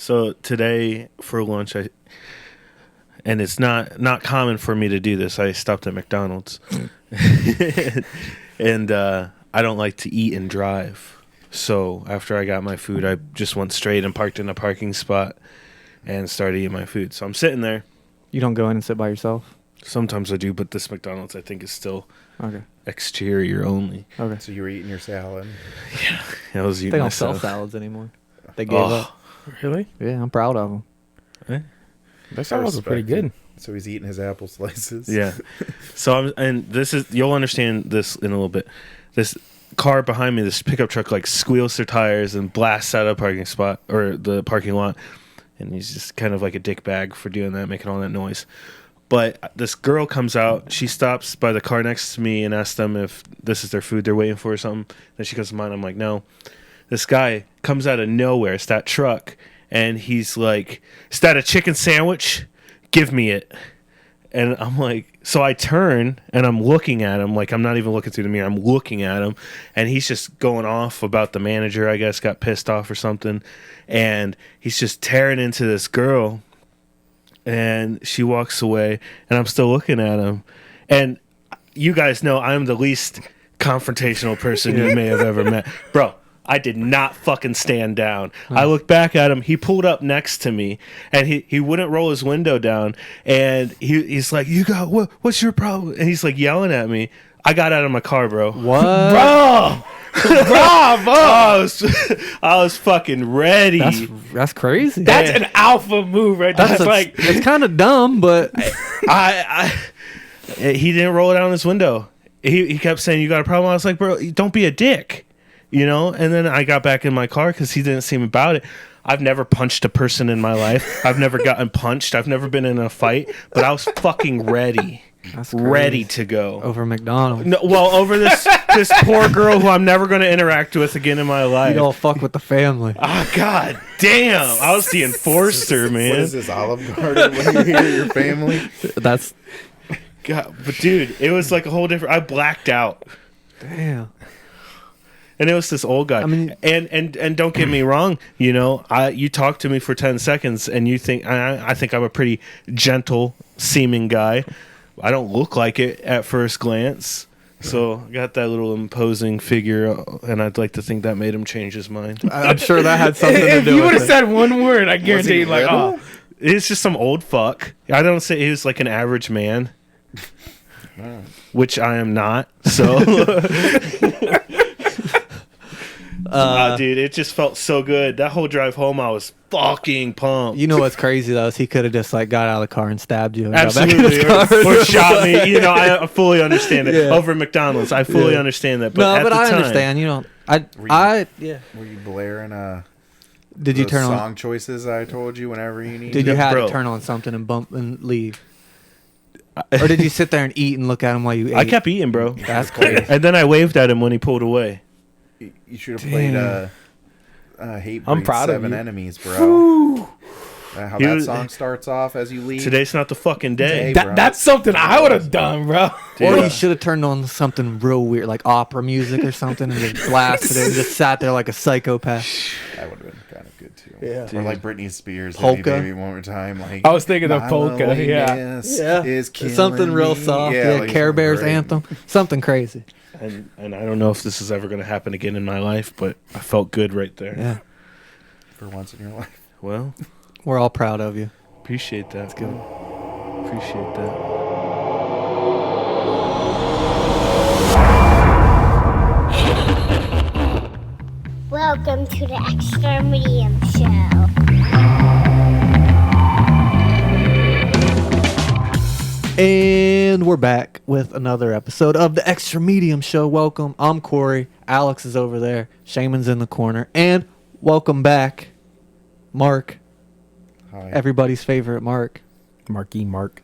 So today for lunch, and it's not common for me to do this. I stopped at McDonald's, and I don't like to eat and drive. So after I got my food, I just went straight and parked in a parking spot and started eating my food. So I'm sitting there. You don't go in and sit by yourself? Sometimes I do, but this McDonald's I think is still Okay. exterior only. Okay. So you were eating your salad. Yeah, I was eating They don't myself. sell salads anymore. They gave up. Really? Yeah, I'm proud of them. That salads are pretty respect good. it. So he's eating his apple slices. Yeah. So you'll understand this in a little bit. This car behind me, this pickup truck, like squeals their tires and blasts out of the parking spot or the parking lot, and he's just kind of like a dick bag for doing that, making all that noise. But this girl comes out. She stops by the car next to me and asks them if this is their food they're waiting for or something. Then she goes to mine. I'm like, no. This guy comes out of nowhere. It's that truck. And he's like, is that a chicken sandwich? Give me it. And I'm like, so I turn and I'm looking at him. Like, I'm not even looking through the mirror. I'm looking at him. And he's just going off about the manager, I guess, got pissed off or something. And he's just tearing into this girl. And she walks away. And I'm still looking at him. And you guys know I'm the least confrontational person you may have ever met. Bro, I did not fucking stand down. I looked back at him. He pulled up next to me, and he wouldn't roll his window down. And he's like, "You got what's your problem?" And he's like yelling at me. I got out of my car, bro. What? Bro! Bravo! I was fucking ready. That's crazy. That's an alpha move right there. That's That's like, it's kind of dumb, but He didn't roll down his window. He kept saying, "You got a problem?" I was like, "Bro, don't be a dick." You know, and then I got back in my car because he didn't seem about it. I've never punched a person in my life. I've never gotten punched. I've never been in a fight, but I was fucking ready. that's crazy. Ready to go. Over McDonald's. No, well, over this poor girl who I'm never going to interact with again in my life. You don't fuck with the family. Oh, god damn. I was the enforcer, What man. is this, Olive Garden? When you hear your family? That's God, but dude, it was like a whole different... I blacked out. damn. And it was this old guy. I mean- and don't get me wrong, you know, you talk to me for 10 seconds and you think I think I'm a pretty gentle seeming guy. I don't look like it at first glance. So I got that little imposing figure, and I'd like to think that made him change his mind. I'm sure that had something to if do you would with have it. said one word, I guarantee he you, like, little? oh, It's just some old fuck. I don't say he was like an average man, which I am not. So, dude, it just felt so good. That whole drive home, I was fucking pumped. You know what's crazy though is he could have just like got out of the car and stabbed you. And got back in his Absolutely, car. or shot me. You know, I fully understand it. Yeah. Over McDonald's, I fully understand that. But No, at but the I time, understand. You know, yeah. Were you blaring Did you those turn song on? choices I told you whenever you need? Did you have Bro. to turn on something and bump and leave, or did you sit there and eat and look at him while you ate? I kept eating, bro. That's crazy. And then I waved at him when he pulled away. You should have played Hate I'm Breed proud of 7 you. Enemies, bro. How He that was- song starts off as you leave. Today's not the fucking day. Day. that's something I would have done, bro. Or Yeah. you should have turned on something real weird, like opera music or something, and just blasted it and just sat there like a psychopath. That would have been kind of good too. Yeah. Or like Britney Spears, Polka. Maybe one more time. Like I was thinking of "My polka, yeah. loneliness is killing Something real me." soft. Yeah, Yeah, like Care Bears great. anthem, something crazy. And I don't know if this is ever going to happen again in my life, but I felt good right there. Yeah, For once in your life. Well, we're all proud of you. appreciate that. That's good. Appreciate that. Welcome to the Extra Medium Show. And we're back with another episode of the Extra Medium Show. Welcome. I'm Corey. Alex is over there. Shaman's in the corner. And welcome back, Mark. Hi. Everybody's favorite Mark. Marky Mark.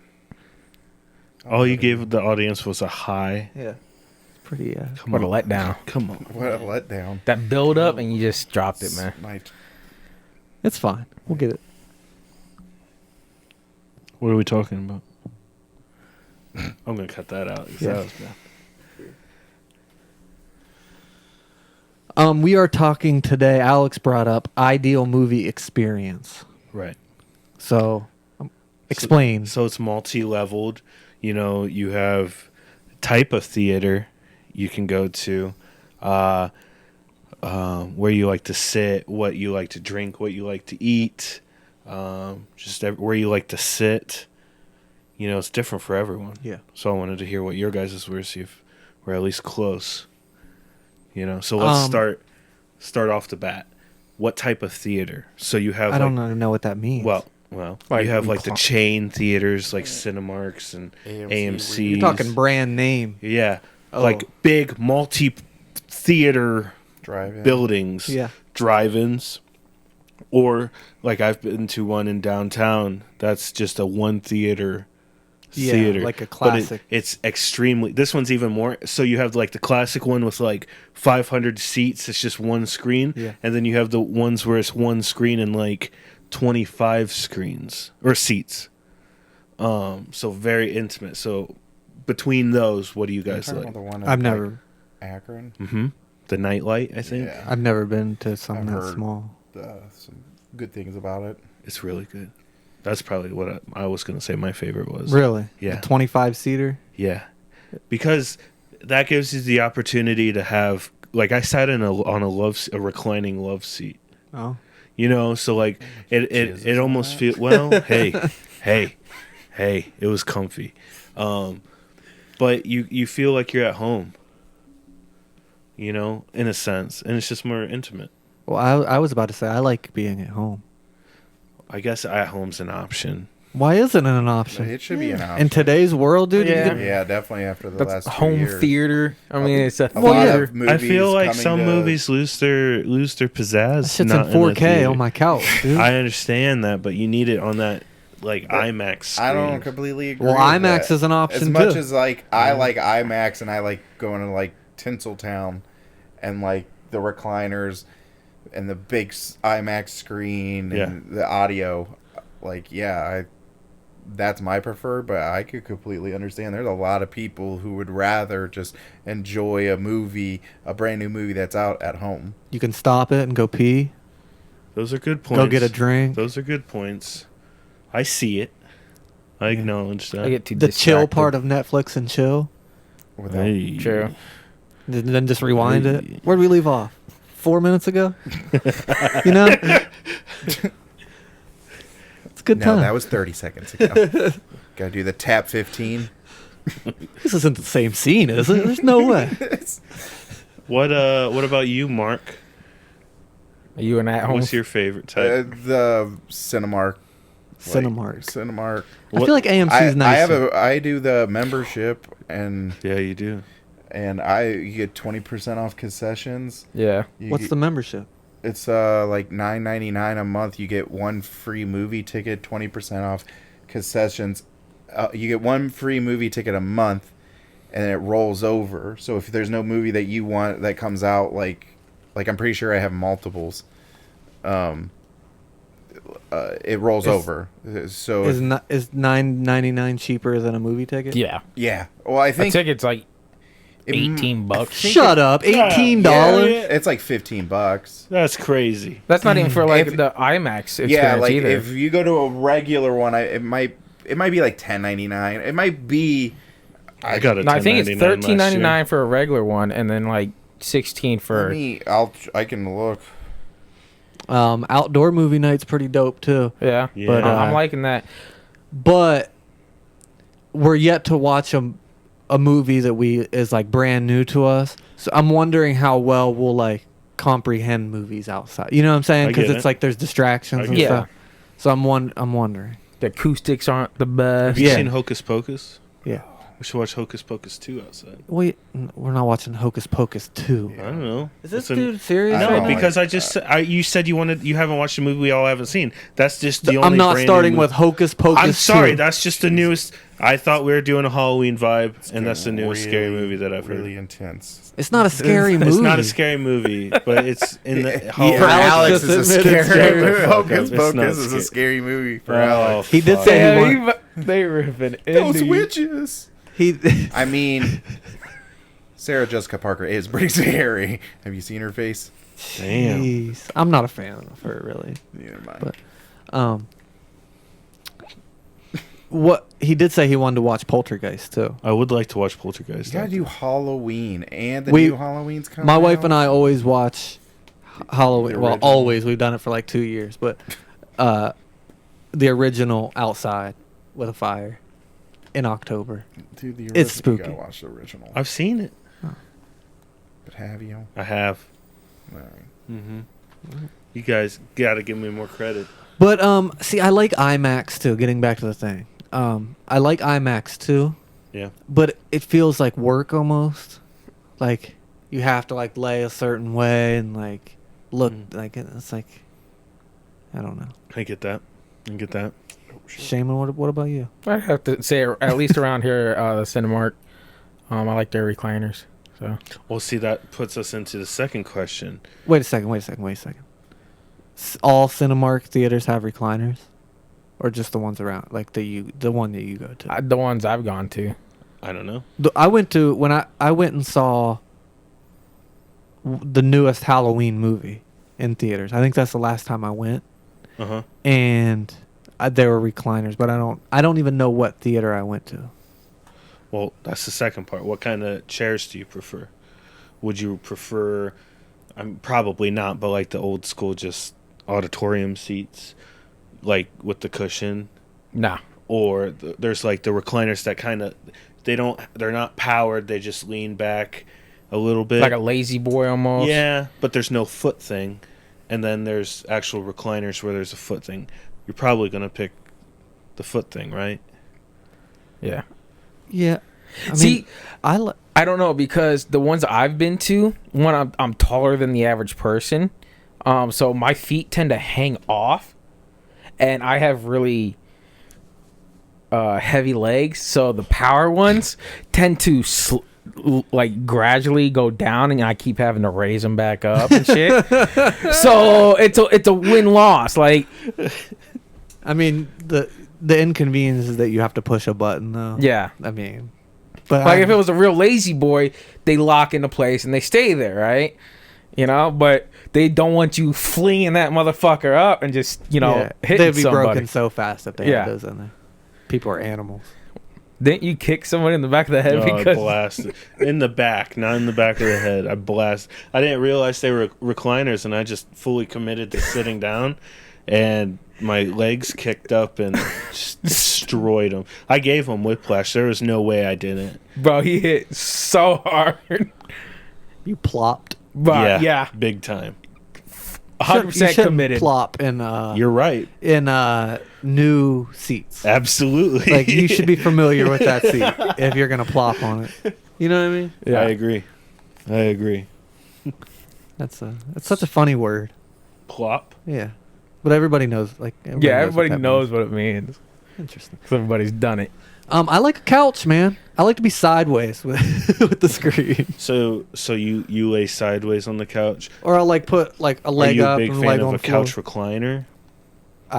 All you gave the audience was a high. Yeah. Pretty, Come What a on. letdown. Come on. What a letdown. That build up and you just dropped it, man. it's fine. We'll get it. What are we talking about? I'm going to cut that out. 'cause Yeah. that was bad. We are talking today. Alex brought up ideal movie experience. Right. So, explain. So it's multi-leveled. You know, you have type of theater you can go to, where you like to sit, what you like to drink, what you like to eat, where you like to sit. You know, it's different for everyone. Yeah. So I wanted to hear what your guys' were, see if we're at least close. You know, so let's start off the bat. What type of theater? So you have I don't even know what that means. well, Like you have like the recline- chain theaters like Cinemarks and AMC. you're talking brand name. Yeah. Oh. Like big multi-theater Drive-in. buildings, Yeah. drive-ins, or like I've been to one in downtown. That's just a one theater Yeah, theater, like a But classic. it's extremely. This one's even more. So you have like the classic one with like 500 seats. It's just one screen, Yeah. and then you have the ones where it's one screen and like 25 screens or seats. So very intimate. So between those, what do you You're guys talking like? about the one in, I've like, never, Akron. Mm-hmm. The Nightlight, I think. Yeah. I've never been to something I've that heard- small. Some good things about it. It's really good. That's probably what I was going to say my favorite was. Really? Yeah. A 25 seater. Yeah. Because that gives you the opportunity to have, like, I sat on a reclining love seat, Oh. you know? So, like, it Jesus almost on feels, well, hey, it was comfy. But you feel like you're at home, you know, in a sense. And it's just more intimate. Well, I was about to say I like being at home. I guess at home's an option. Why isn't it an option? It should be an option. In today's world, dude, Yeah. you can- Yeah, definitely after the That's last 2 home years. theater. I mean, it's a A Well, lot yeah. of movies I feel like coming some to- movies lose their pizzazz. that shit's not in the 4K theater. on my couch, dude. I understand that, but you need it on that like IMAX screen. I don't completely agree. Well, with IMAX that. is an option, As much too. as like I like IMAX and I like going to like Tinseltown and like the recliners and the big IMAX screen and the audio. Like, that's my preferred, but I could completely understand. There's a lot of people who would rather just enjoy a movie, a brand new movie that's out at home. You can stop it and go pee, Those are good points. go get a drink. Those are good points. I see it. I acknowledge that. I get too The chill distracted. part of Netflix and chill. Without, Hey. True. Then just rewind Hey. it. Where'd we leave off? 4 minutes ago? You know? It's a good No, time. that was 30 seconds ago. Gotta do the tap 15. This isn't the same scene, is it? There's no way. What about you, Mark? Are you an at home? What's your favorite type? The Cinemark. Cinemark. Cinemark. I feel like AMC's nicer. I do the membership and Yeah, you do. you get 20% off concessions. Yeah. You What's get- the membership? It's like $9.99 a month. You get one free movie ticket, 20% off concessions. You get one free movie ticket a month, and it rolls over. So if there's no movie that you want that comes out, like I'm pretty sure I have multiples. It rolls over. So Is $9.99 cheaper than a movie ticket? Yeah. yeah. Well, I A think ticket's like it- $18. Shut up. $18? Yeah. It's like $15. That's crazy. That's not even for like If- the IMAX experience Yeah, like either. if you go to a regular one, it might be like $10.99. It might be. I got a No, I think it's $10.99 last year. $13.99 for a regular one, and then like 16 for. I can look. Outdoor movie night's pretty dope, too. Yeah, Yeah. but Uh, I'm liking that. But we're yet to watch a movie that is like brand new to us. So I'm wondering how well we'll like comprehend movies outside. You know what I'm saying? I Because get it's it. like there's distractions I and get it. stuff. So I'm wondering. The acoustics aren't the best. Have you Yeah. seen Hocus Pocus? Yeah. We should watch Hocus Pocus 2 outside. We're not watching Hocus Pocus 2. I don't know. Is this It's an- dude serious? I No, don't right know. now? because you said you haven't watched a movie we all haven't seen. That's just the only. I'm not brand new starting movie. with Hocus Pocus. I'm sorry, 2. that's just the newest. I thought we were doing a Halloween vibe, and that's the newest scary Really, movie that I've heard. Really intense. It's not a scary movie. It's not a scary movie, but it's in the Yeah, Halloween. for Alex Alex just is a admitted scary it's movie. scary. Hocus It's not Pocus is scary. a scary movie for Oh, Alex. He did fuck. say he Yeah, they ripping Those into you. witches. he. I mean, Sarah Jessica Parker is pretty scary. Have you seen her face? Damn. Jeez. I'm not a fan of her really. Neither am I. But what he did say he wanted to watch Poltergeist too. I would like to watch Poltergeist. You gotta do Halloween, and the We- new Halloween's coming. My wife and out. I always watch Halloween. The Well, original. always. We've done it for like 2 years, but the original outside with a fire in October. Dude, the It's You spooky. gotta watch the original. I've seen it. But have you? I have. All right. Mm-hmm. You guys got to give me more credit. But see, I like IMAX too. Getting back to the thing, I like IMAX too, Yeah. but it feels like work almost. Like you have to like lay a certain way and like look like it's like I don't know. I get that. I get that. Shaman, what about you? I have to say, at least around here, the Cinemark, I like their recliners. So Well, see, that puts us into the second question. Wait a second. All Cinemark theaters have recliners, or just the ones around, like the one that you go to? the ones I've gone to. I don't know. I went to when I went and saw the newest Halloween movie in theaters. I think that's the last time I went, Uh-huh. and there were recliners, but I don't even know what theater I went to. Well, that's the second part. What kind of chairs do you prefer? Would you prefer, probably not, but like the old school just auditorium seats, like with the cushion? Nah. Or there's like the recliners that kind of, they're not powered, they just lean back a little bit. Like a lazy boy almost. Yeah, but there's no foot thing. And then there's actual recliners where there's a foot thing. You're probably going to pick the foot thing, right? Yeah. Yeah, I mean, See, I I don't know, because the ones I've been to, one, I'm taller than the average person, so my feet tend to hang off, and I have really heavy legs, so the power ones tend to like gradually go down, and I keep having to raise them back up and shit. So it's a win loss. Like, I mean the inconvenience is that you have to push a button though. yeah. I mean, but Like if it was a real lazy boy, they lock into place and they stay there, right? You know, but they don't want you flinging that motherfucker up and just, hitting they'd be somebody. broken so fast if they Yeah. had those in there. People are animals. Didn't you kick someone in the back of the head I because blasted. In the back, not in the back of the head. I didn't realize they were recliners, and I just fully committed to sitting down, and my legs kicked up and just destroyed them. I gave them whiplash. There was no way I didn't. bro, he hit so hard. You plopped. But yeah, big time. 100% shouldn't committed. Plop in You're right. new seats. Absolutely. Like you should be familiar with that seat if you're gonna plop on it. You know what I mean? Yeah. I agree. That's such a funny word. Plop. Yeah, but everybody knows. Everybody knows what it means. Interesting. 'Cause everybody's done it. I like a couch, man. I like to be sideways with with the screen, So you lay sideways on the couch. or I'll like put like a Are leg you a up big and fan leg of on a the floor. couch recliner?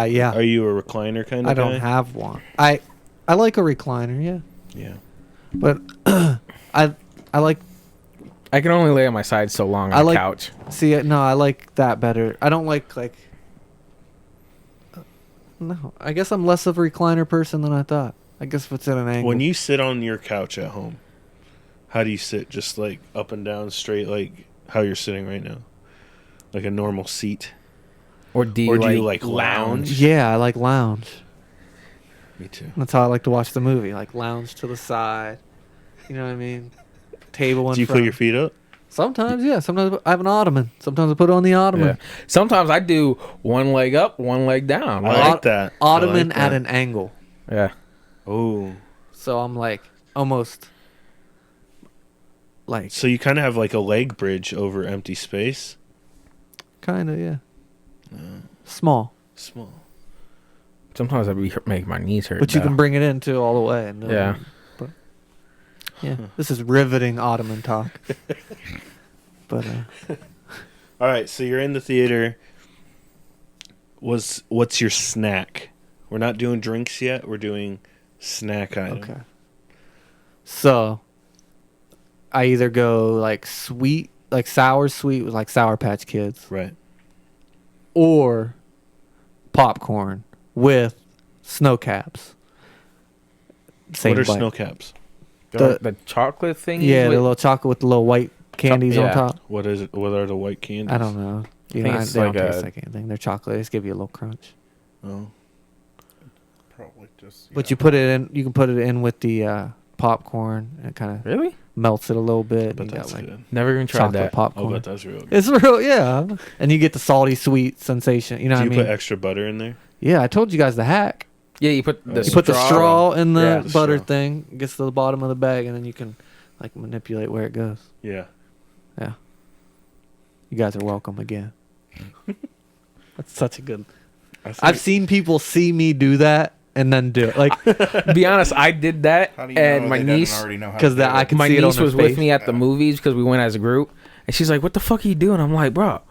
Yeah. Are you a recliner kind of I guy? don't have one. I like a recliner, yeah, Yeah. but I like I can only lay on my side so long I on the like- couch. no, I like that better. I don't like no. I guess I'm less of a recliner person than I thought. I guess if it's at an angle. When you sit on your couch at home, how do you sit? Just like up and down straight, like how you're sitting right now? Like a normal seat? Or do you, Or do you, like, lounge? yeah, I like lounge. Me too. That's how I like to watch the movie. Like lounge to the side. You know what I mean? Table in Do you front. put your feet up? Sometimes, yeah. Sometimes I have an ottoman. Sometimes I put it on the ottoman. Yeah. Sometimes I do one leg up, one leg down. I Like, like that. Ottoman I like at that. an angle. yeah. Oh. So I'm like almost like So you kind of have like a leg bridge over empty space? kind of, yeah. Small. Small. Sometimes I make my knees hurt. But you though. can bring it in too all the way. And Yeah. But yeah, this is riveting ottoman talk. But All right, so you're in the theater. What's your snack? We're not doing drinks yet. We're doing snack item. okay. So I either go like sweet, like sour sweet with like Sour Patch Kids, Right. or popcorn with snow caps. Same What are bite. snow caps? The chocolate thing. Yeah, the little chocolate with the little white candies on yeah. top. What is it? What are the white candies? I don't know. You think know, it's they don't like taste a- like anything. They're chocolate. They just give you a little crunch. Oh. Probably just. But you put it in. You can put it in with the popcorn. And it kind of Really? melts it a little bit. But and you that's got like good. Never even tried chocolate that. Oh, popcorn. but that's real good. It's real, yeah. And you get the salty sweet sensation. You know Do you what I mean? put extra butter in there? Yeah, I told you guys the hack. Yeah, you put the You You put the straw in the Yeah, the butter straw. thing, gets to the bottom of the bag, and then you can like manipulate where it goes. Yeah. Yeah. You guys are welcome again. That's such a good. I've seen people see me do that and then do it, like Be honest, I did that, How do you and know my they niece, doesn't already know how to 'cause do that I it? can my see it on niece her was with face. me at the movies because we went as a group, and she's like, "What the fuck are you doing?" I'm like, "Bro,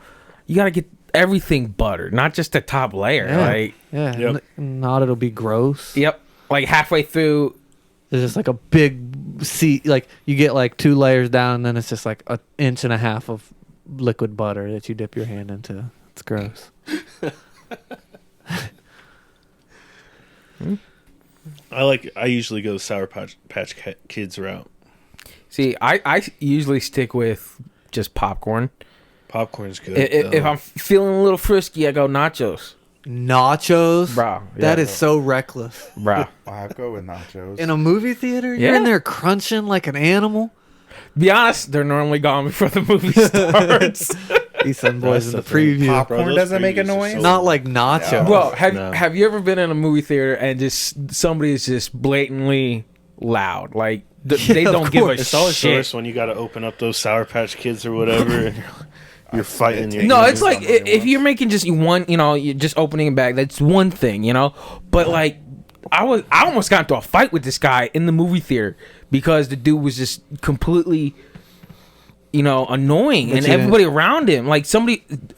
you gotta get everything buttered, not just the top layer." Yeah. Like, yeah, Yep. not it'll be gross. yep, like halfway through. There's just like a big seat, like you get like 2 layers down, and then it's just like an inch and a half of liquid butter that you dip your hand into. It's gross. I usually go Sour Patch Kids route. See, I usually stick with just popcorn. Popcorn's good. If though. I'm feeling a little frisky, I go nachos, Nachos, bro. That yeah, is so reckless. bro. I'll go with nachos. In a movie theater, you're in Yeah. there crunching like an animal. Be honest, they're normally gone before the movie starts. These some boys in the That's the thing. preview. Popcorn those doesn't make a previews are noise? so Not good. like nachos. Bro, No. have you ever been in a movie theater and just somebody is just blatantly loud? Like they Yeah, of don't give a course. It's always the shit. worst when you got to open up those Sour Patch Kids or whatever, and you're fighting. Your No, ears. it's like somebody if wants. you're making just one, you're just opening a bag. That's one thing, But like, I almost got into a fight with this guy in the movie theater because the dude was just completely, annoying, But and you- everybody around him, like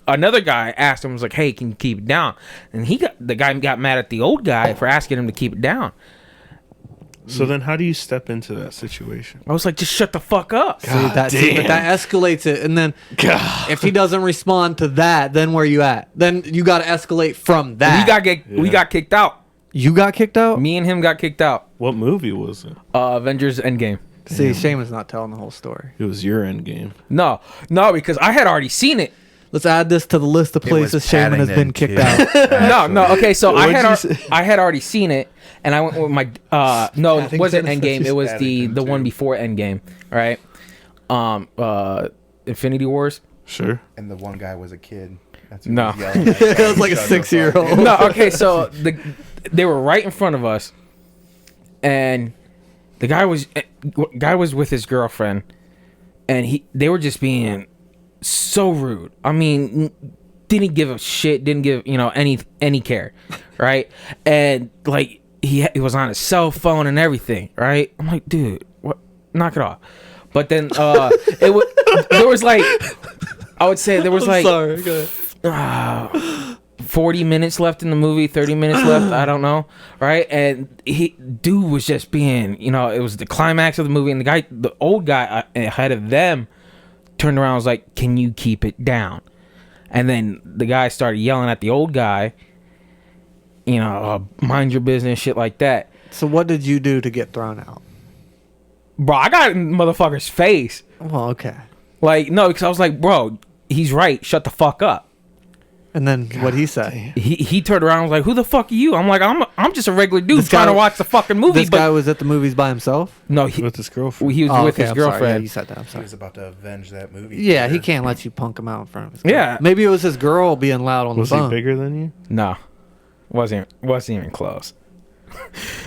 another guy asked him, was like, "Hey, can you keep it down?" And the guy got mad at the old guy for asking him to keep it down. So then, how do you step into that situation? I was like, "Just shut the fuck up." See, that damn. escalates it, and then God. if he doesn't respond to that, then where you at? Then you got to escalate from that. We got kicked out. You got kicked out. Me and him got kicked out. What movie was it? Avengers Endgame. See, Seamus not telling the whole story. It was your end game. No, because I had already seen it. Let's add this to the list of It was places Shaman has been Paddington kicked 2, out. No. Okay, so I What'd had you say? I had already seen it, and I went with my no, it wasn't Paddington Endgame. It was the Paddington one 2. before Endgame, right? Infinity Wars. Sure. And the one guy was a kid. That's who No. was yelling at. It was like a Shut the fuck 6-year-old. up. No, okay, so they were right in front of us, and the guy was with his girlfriend, and they were just being so rude. I mean, didn't give a shit, didn't give any care, right? And like he was on his cell phone and everything, right? I'm like, dude, what? Knock it off. But then there was like, I would say there was like Sorry. Go ahead. 40 minutes left in the movie, 30 minutes left, I don't know, right? And dude was just being, it was the climax of the movie, and the old guy ahead of them turned around and was like, "Can you keep it down?" And then the guy started yelling at the old guy, mind your business, shit like that. So what did you do to get thrown out? Bro, I got in the motherfucker's face. Well, okay. Like, no, because I was like, bro, he's right, shut the fuck up. And then what he say? He turned around and was like, "Who the fuck are you?" I'm like, I'm just a regular dude This trying guy- to watch the fucking movie. This but guy was at the movies by himself. no, With his girlfriend. he was Oh, with okay, his I'm sorry. Yeah, girlfriend. you said that. I'm He sorry. was about to avenge that movie. Yeah, he theater. can't let you punk him out in front of his Yeah. girl. Maybe it was his girl being loud on Was the he phone. bigger than you? No, wasn't even close.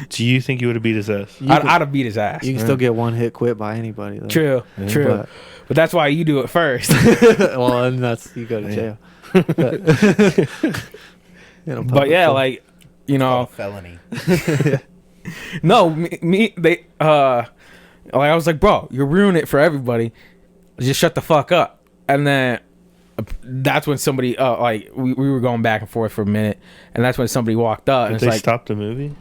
Do you think you would have beat his ass? I'd have beat his ass. You can still get one hit quit by anybody. Though. True, true. But- But that's why you do it first. Well, and that's you go to jail. But, But yeah, like Called a felony. no, they like I was like, bro, you're ruining it for everybody. Just shut the fuck up. And then that's when somebody like we were going back and forth for a minute, and that's when somebody walked up and Did it's they like, stop the movie?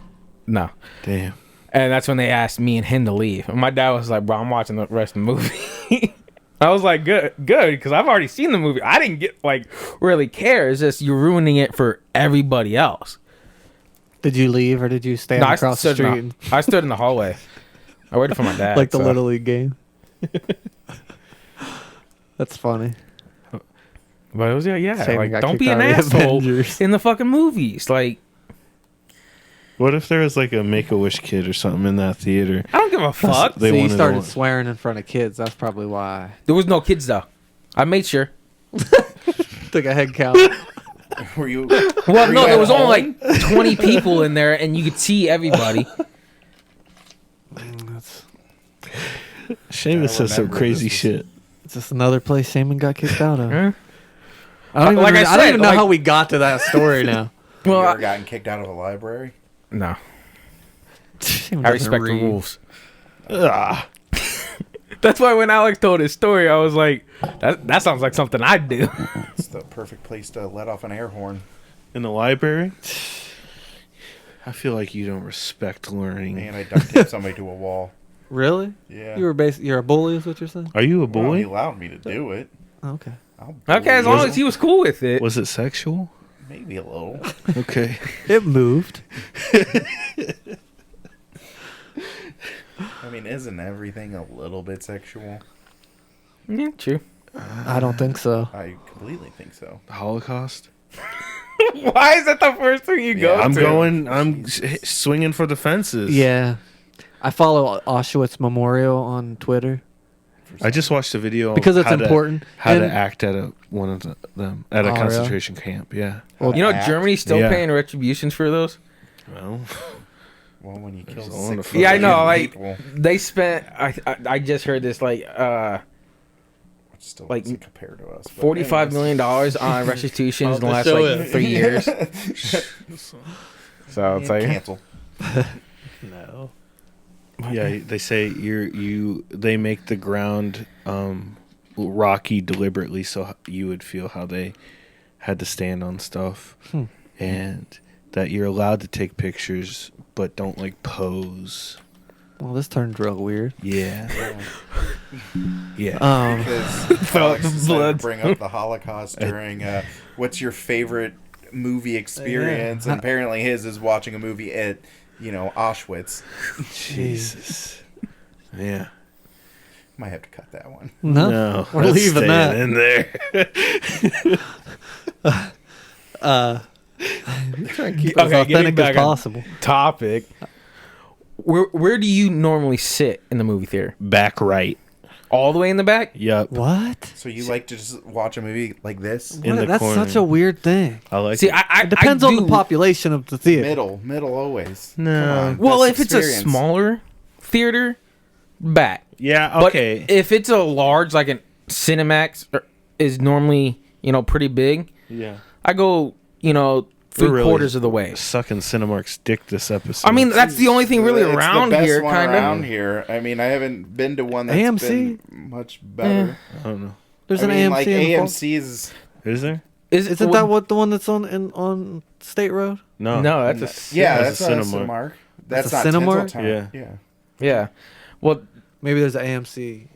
no. Damn. And that's when they asked me and him to leave. And my dad was like, "Bro, I'm watching the rest of the movie." I was like, "Good, because I've already seen the movie. I didn't get like really care. It's just you're ruining it for everybody else." Did you leave or did you stand No, across the street? and- I stood in the hallway. I waited for my dad. like the so. Little League game. That's funny. But it was yeah. Shame we Like, got don't kicked be an out of the asshole Avengers. in the fucking movies. Like, What if there was like a Make-A-Wish kid or something in that theater? I don't give a fuck. They So you wanted to started watch- swearing in front of kids. That's probably why. There was no kids though. I made sure. Took a head count. Were you? Well, were no, you there at was home? only like 20 people in there, and you could see everybody. Seamus says some remember crazy this was- shit. It's just another place Shaman got kicked out of. Huh? I don't even, Like I I don't said, even know like- how we got to that story now. You Well, ever gotten kicked out of a library? no, Shaman I doesn't respect the read. rules. Ah, That's why when Alex told his story, I was like, "That sounds like something I'd do." It's the perfect place to let off an air horn. in the library? I feel like you don't respect learning. And I duct taped somebody to a wall. Really? Yeah. You're a bully, is what you're saying? Are you a Well, he boy? allowed me to do it. Oh, okay. I'll Okay, as bully long you. as he was cool with it. Was it sexual? Maybe a little. Okay. It moved. I mean, isn't everything a little bit sexual? Yeah, true. I don't think so. I completely think so. Holocaust? Why is that the first thing you go? I'm to? going. I'm swinging for the fences. Yeah. I follow Auschwitz Memorial on Twitter I just watched a video because on it's how to- important. how to And- act at them at a Oh, really? concentration camp. Yeah. Well, You know, Act? Germany's still Yeah. paying retributions for those. Well, Well, when you kill There's a lot of 6 fucking Yeah, I know. million Like people, they spent. I just heard this like which still like, doesn't compare to us. but $45 anyways. million on restitutions in the Oh, last show like it. 3 years. So it's Yeah, like cancel. No. yeah. They say they make the ground rocky deliberately so you would feel how they had to stand on stuff, and that you're allowed to take pictures but don't like pose. Well, this turned real weird. Yeah. Yeah. Because Felt Alex the decided to blood. bring up the Holocaust during what's your favorite movie experience? And apparently his is watching a movie at, Auschwitz. Jesus. Yeah. Might have to cut that one. No, we're that's leaving staying that. in there. Try and keep Okay, it as getting authentic back as on- possible. topic. Where do you normally sit in the movie theater? Back right. All the way in the back? Yup. What? So you like to just watch a movie like this? In the That's corner. such a weird thing. I like See, it. I It depends I on the do- population of the theater. Middle always. No. Come on, Well, best if it's a experience. smaller theater, back. Yeah, But okay. if it's a large, like an Cinemax is normally, pretty big, Yeah. I go, We're 3/4 of the way. Sucking Cinemark's dick this episode. I mean, that's the only thing really It's around the best here, one kind around of. here. I mean, I haven't been to one that's AMC? been much better. I don't know. There's I an mean, AMC. like in the fall. AMC's. Is there? Isn't that what the one that's on State Road? No. No, that's a Yeah, That's that's, a a Cinemark. Cinemark. That's That's a not Cinemark? Tinseltown. Yeah. Yeah. yeah. Well, Maybe there's an AMC.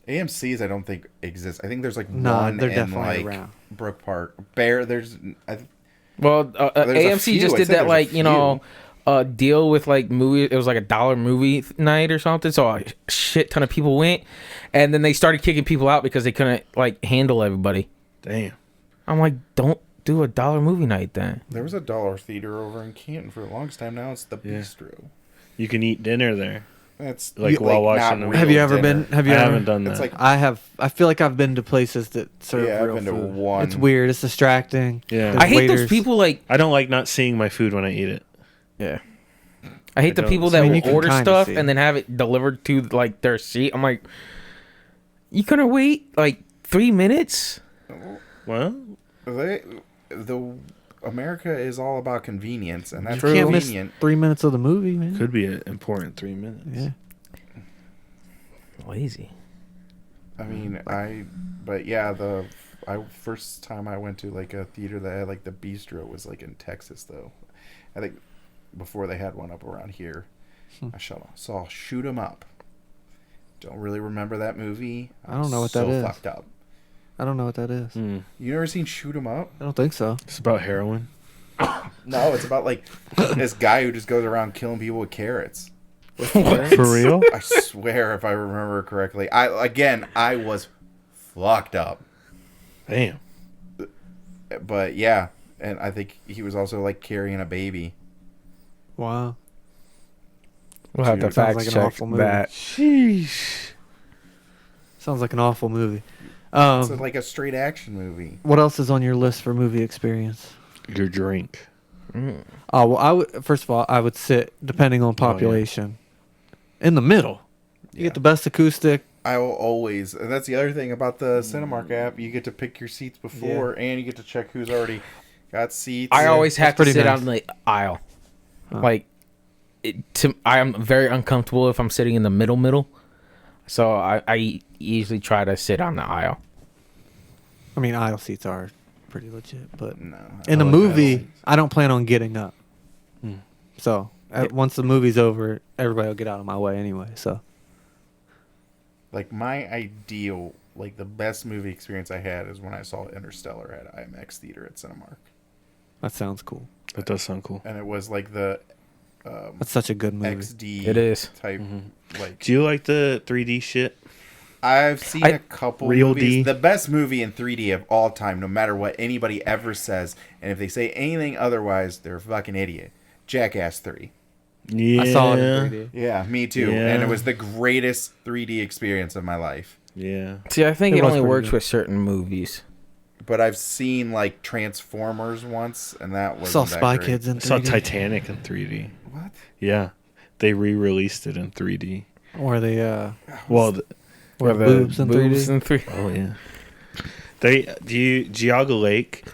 AMC's I don't think exists. I think there's like No, one they're in definitely like around. Brook Park. There's Well, There's a AMC few. just I did said that, there's a like, deal with like movie. It was like $1 movie night or something. So a shit ton of people went, and then they started kicking people out because they couldn't like handle everybody. Damn. I'm like, don't do $1 movie night then. there was a dollar theater over in Canton for the longest time. Now it's the Yeah. Bistro. You can eat dinner there. That's Like, while watching not them. real Have you ever dinner. been? Have you I ever? haven't done that. It's like I have. I feel like I've been to places that serve Yeah, I've real been to food. one. It's weird. It's distracting. Yeah. There's I hate those waiters. people like. I don't like not seeing my food when I eat it. Yeah. I hate the don't- people I that mean, you will can order kinda stuff see. and then have it delivered to like their seat. I'm like, you couldn't wait like 3 minutes? Well, America is all about convenience, and that's You can't miss convenient. 3 minutes of the movie, man. could be an important 3 minutes. Yeah. Lazy. I mean, but yeah, first time I went to like a theater that had like the Bistro was like in Texas though. I think before they had one up around here, saw Shoot 'Em Up. Don't really remember that movie. I don't know what so that is. Fucked up. I don't know what that is. Mm. You never seen Shoot 'Em Up? I don't think so. It's about heroin. No, it's about like this guy who just goes around killing people with carrots. For real? I swear, if I remember correctly. I was fucked up. Damn. But yeah, and I think he was also like carrying a baby. Wow. We'll have to Dude, sounds fact like an check awful movie. that. Sheesh. Sounds like an awful movie. It's like a straight action movie. What else is on your list for movie experience? Your drink. Oh, well, first of all, I would sit, depending on population, in the middle. You Yeah. get the best acoustic. I will always. And that's the other thing about the Cinemark app. You get to pick your seats before, and you get to check who's already got seats. I always have to pretty sit nice. on the aisle. Huh. Like, I am very uncomfortable if I'm sitting in the middle. So I usually try to sit on the aisle. I mean, aisle seats are pretty legit, but No, in a like movie, that. I don't plan on getting up. Hmm. So once the movie's over, everybody will get out of my way anyway. So Like my ideal, like the best movie experience I had is when I saw Interstellar at IMAX theater at Cinemark, that sounds cool. That does sound cool. and it was like the That's such a good movie. XD It is. type. Like Do you like the 3D shit? I've seen a couple Real movies. D. The best movie in 3D of all time, no matter what anybody ever says, and if they say anything otherwise, they're a fucking idiot. Jackass 3. Yeah. I saw it in 3D. Yeah, me too. Yeah. And it was the greatest 3D experience of my life. Yeah. See, I think It it was only pretty works good. with certain movies. But I've seen like Transformers once, and that was Saw Spy Kids in I saw 3D. Titanic in 3D. What? Yeah. They re-released it in 3D. Or the Well, or the boobs in 3D. boobs in 3D. oh yeah. Geauga Lake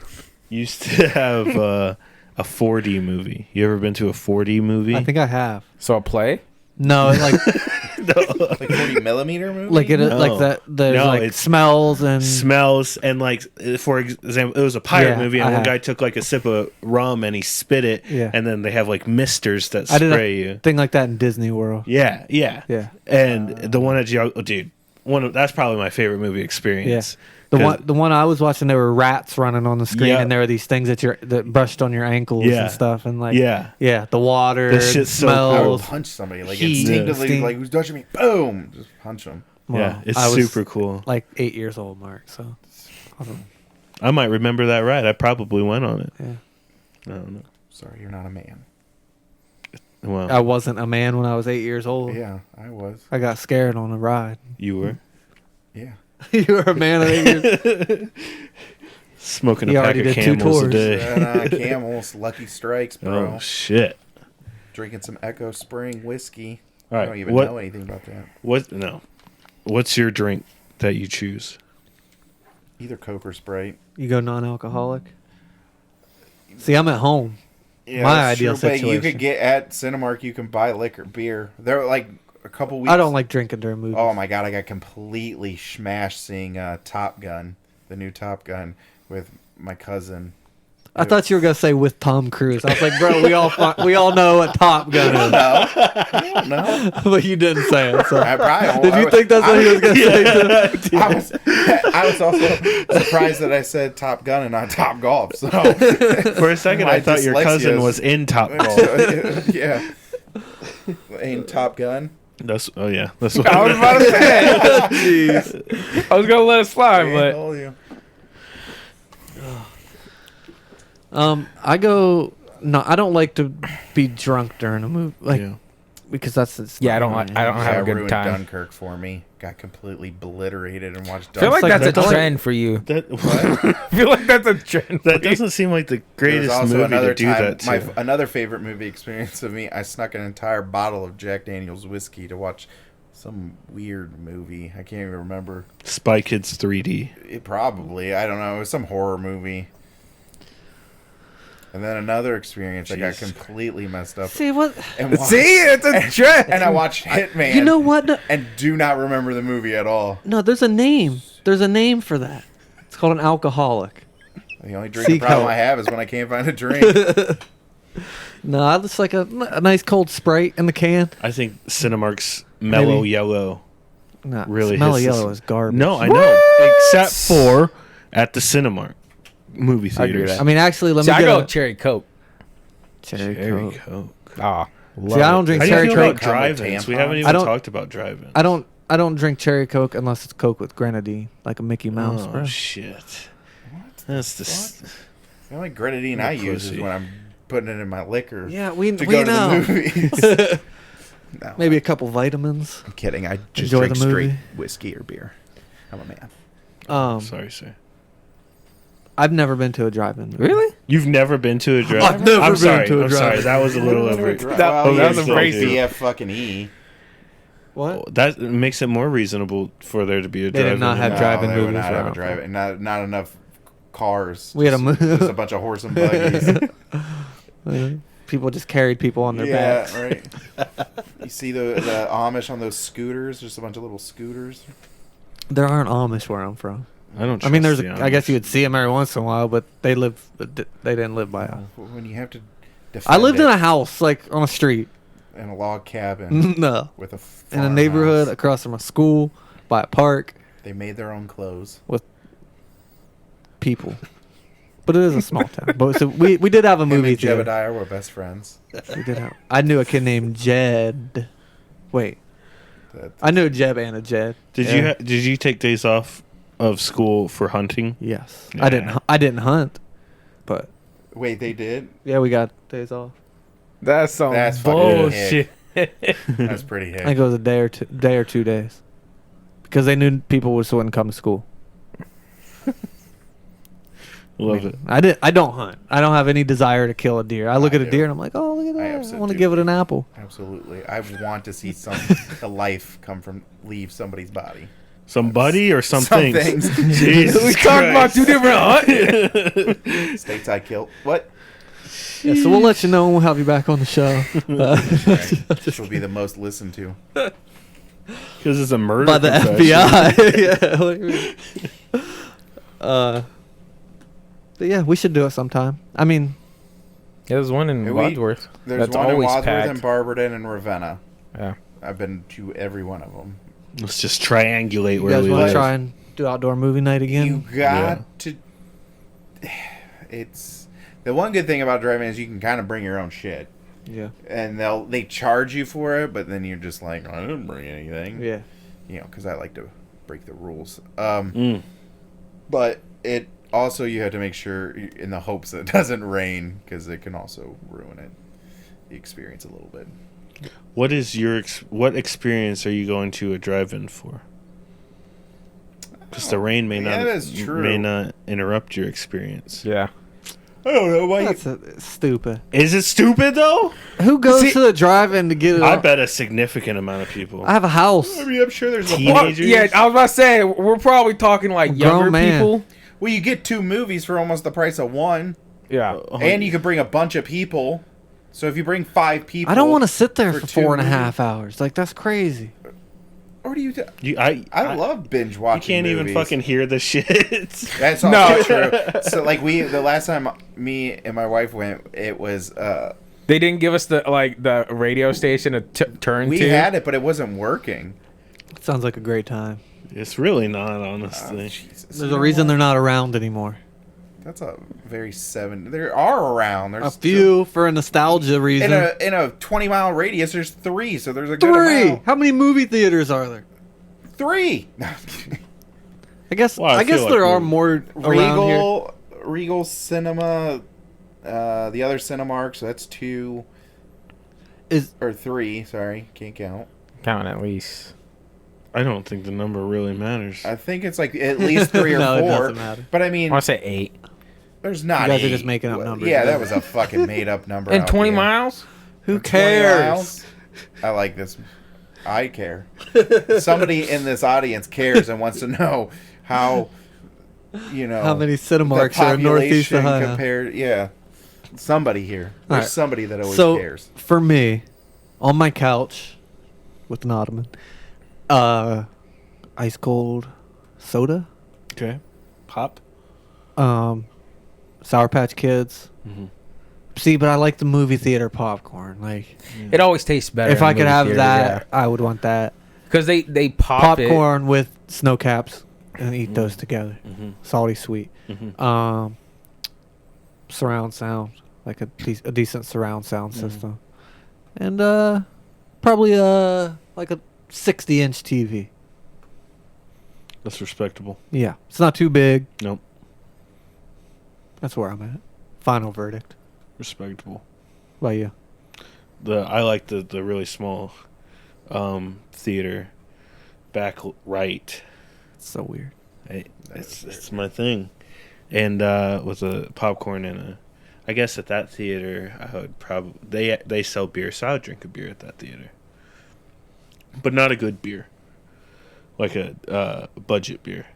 used to have a 4D movie. You ever been to a 4D movie? I think I have. So a play? No, it like Like 40 millimeter movie? like it No. like that. There's No, like it's- smells and smells and like for example, it was a pirate Yeah, movie, I and one have. guy took like a sip of rum and he spit it, Yeah. and then they have like misters that I did spray a you. thing like that in Disney World. Yeah, yeah, Yeah. And the one at Geauga, dude, that's probably my favorite movie experience. The one I was watching, there were rats running on the screen, Yeah. and there were these things that brushed on your ankles Yeah. and stuff, and like Yeah. the water, This shit's so I would smells. punch somebody. Like Heat, instinctively, steam. like, who's touching me? Boom! Just punch them. Well, Yeah, it's I was super cool. Like 8 years old, Mark. So I don't- I might remember that ride. I probably went on it. yeah, I don't know. Sorry, you're not a man. Well, I wasn't a man when I was 8 years old. Yeah, I was. I got scared on a ride. you were Yeah. You were a man at 8 years. smoking He a pack already of did 2 Camels a tours. day. Camels, Lucky Strikes, bro. Oh shit! Drinking some Echo Spring whiskey. All I right, don't even what? know anything about that. What? No. What's your drink that you choose? Either Coke or Sprite. You go non-alcoholic. See, I'm at home. Yeah, My that's ideal true, but you situation. could get at Cinemark. You can buy beer. They're like a couple weeks. I don't like drinking during movies. Oh my god, I got completely smashed seeing Top Gun, the new Top Gun, with my cousin. I thought you were gonna say with Tom Cruise. I was like, bro, we all know what Top Gun is, I don't know. but you didn't say it. So. I probably, Did you think that's what he was gonna say? Too? I was also surprised that I said Top Gun and not Top Golf. So For a second, My I thought your dyslexia cousin is- was in Top Golf. yeah, ain't Top Gun. That's That's what I was about to say. Jeez. I was gonna let it slide, I but told you. I go. No, I don't like to be drunk during a movie, like Yeah. because that's it's yeah, not I my- don't have Yeah, a good ruined time. Dunkirk for me. Got completely obliterated and watched I feel like Dunkirk. that's a that's- trend for you. That I feel like that's a trend. that doesn't seem like the There was greatest also movie another to do time, that to. another favorite movie experience of me. I snuck an entire bottle of Jack Daniel's whiskey to watch some weird movie. I can't even remember. Spy Kids 3D. It probably. I don't know. It was some horror movie. And then another experience, I got Jesus completely messed up. See what? And watched, See, it's a trend. and I watched Hitman. You know what? No, And do not remember the movie at all. no, there's a name. There's a name for that. It's called an alcoholic. The only drinking Seek problem help. I have is when I can't find a drink. No, I just like a nice cold Sprite in the can. I think Cinemark's mellow Maybe. yellow No, really Mellow hits Yellow this- is garbage. No, I know, except for at the Cinemark movie I agree with theaters. that. I mean, actually, let See, me I get go a cherry Coke. cherry Cherry Coke. Coke. Ah, See, I don't drink How do you cherry feel Coke. about Come with drive-ins? We tampons? haven't I even don't- talked about drive-ins. I don't drink cherry Coke unless it's Coke with grenadine, like a Mickey Mouse, Oh bro. shit! That's the. The only grenadine I use is pussy. when I'm putting it in my liquor. Yeah, we to we go know. to the movies. No, Maybe a couple vitamins. I'm kidding. I just Enjoy drink the movie. straight whiskey or beer. I'm a man. Sorry, sir. I've never been to a drive-in movie. Really? You've never been to a drive-in? I've never I'm been sorry. to a I'm sorry. drive-in. That was a little over. Well, that was yeah, embracing. VF fucking E. What? That makes it more reasonable for there to be a They did drive-in. not have No, drive-in they would movies not have a around. drive-in. Not enough cars. We had a Just- mo- just a bunch of horse and buggies. People just carried people on their yeah, backs. right. You see the Amish on those scooters? Just a bunch of little scooters. There aren't Amish where I'm from. I don't. I mean, trust there's. the I guess Amish. you would see them every once in a while, but they didn't live by us. When you have to defend I lived in it a house, like on a street. in a log cabin No, with a in a farmhouse. neighborhood across from a school, by a park, They made their own clothes. people. But it is a small town. But so we did have a Him movie and theater. Jebediah were best friends. We did have. I knew a kid named Jed. Wait, I knew a Jeb and a Jed. Did Yeah. you did you take days off of school for hunting? Yes. Yeah. I didn't hunt, but Wait, they did? yeah, we got days off. That's some That's fucking bullshit. That's pretty I think hit. it was a day or 2 days, because they knew people just wouldn't come to school. Love it. I don't hunt. I don't have any desire to kill a deer. I look I at a do. deer and I'm like, oh, look at I that. I absolutely want to do. give it an apple. Absolutely. I want to see a life leave somebody's body. Somebody or some Some things? things. Jesus We talking about Christ. two different hunts. States I killed. What? Yeah, so we'll let you know when we'll have you back on the show. This will be the most listened to. Because it's a murder By the confession. FBI. Yeah. But yeah, we should do it sometime. I mean, Yeah, there's one in We- Wadsworth. There's That's one in always Wadsworth packed. and Barberton and Ravenna. Yeah. I've been to every one of them. Let's just triangulate you where guys we want live. to try and do outdoor movie night again? You got to. It's the one good thing about driving is you can kind of bring your own shit, Yeah. and they charge you for it, but then you're just like, I didn't bring anything. Yeah. You know, because I like to break the rules. But it also, you have to make sure in the hopes that it doesn't rain, because it can also ruin the experience a little bit. What is your what experience are you going to a drive-in for? Because the rain may Yeah, not that's true. may not interrupt your experience. Yeah. I don't know why. That's stupid. Is it stupid though? Who goes See- to the drive-in to get it? I on- bet a significant amount of people. I have a house. I mean, I'm sure there's a Teenagers? Yeah, I was about to say we're probably talking like A grown younger man. people. Well, you get 2 movies for almost the price of one, Yeah. and you could bring a bunch of people. So if you bring 5 people, I don't want to sit there for for 4.5 hours. Like, that's crazy. What do you? I love binge You watching. can't even movies. fucking hear the shit. That's also No. true. So like the last time me and my wife went, it was They didn't give us the radio station to turn we to. had it, but it wasn't working. Sounds like a great time. It's really not, honestly. Jesus. There's a reason they're not around anymore. That's a very 7. There are around. There's A few for a nostalgia reason. in a 20-mile radius. There's 3, so there's a good 3. amount. How many movie theaters are there? 3. I guess Well, I I guess feel there like are more around here. Regal Cinema, the other Cinemark. So that's 2 Is or 3. Sorry, can't count. Count at least. I don't think the number really matters. I think it's like at least 3 or No, it 4. doesn't matter. But I I mean, want to say 8. there's not. You guys are 8. just making up Well, numbers. Yeah, that was a fucking made up number. And out 20 there. miles? who 20 cares? miles? I like this. I care. Somebody in this audience cares and wants to know how, How many the Cinemarks are in Northeast population Ohio? compared. Yeah, somebody here. There's Alright. somebody that always So cares. for me, on my couch with an ottoman, ice cold soda, Okay. Pop. Sour Patch Kids, Mhm. See, but I like the movie theater popcorn. Like, It always tastes better. if in I the could movie have theater, that, I would want that. because they pop it. Popcorn with snow caps and eat those together. Mm-hmm. Salty sweet. Mm-hmm. Surround sound, like a decent surround sound Mm-hmm. system, and probably like a 60-inch TV. That's respectable. Yeah, it's not too big. Nope. That's where I'm at. Final verdict. Respectable. What about you? I like the really small theater back right. It's so weird. It's my thing. And with a popcorn and I guess at that theater I would probably they sell beer, so I would drink a beer at that theater. But not a good beer. Like a budget beer.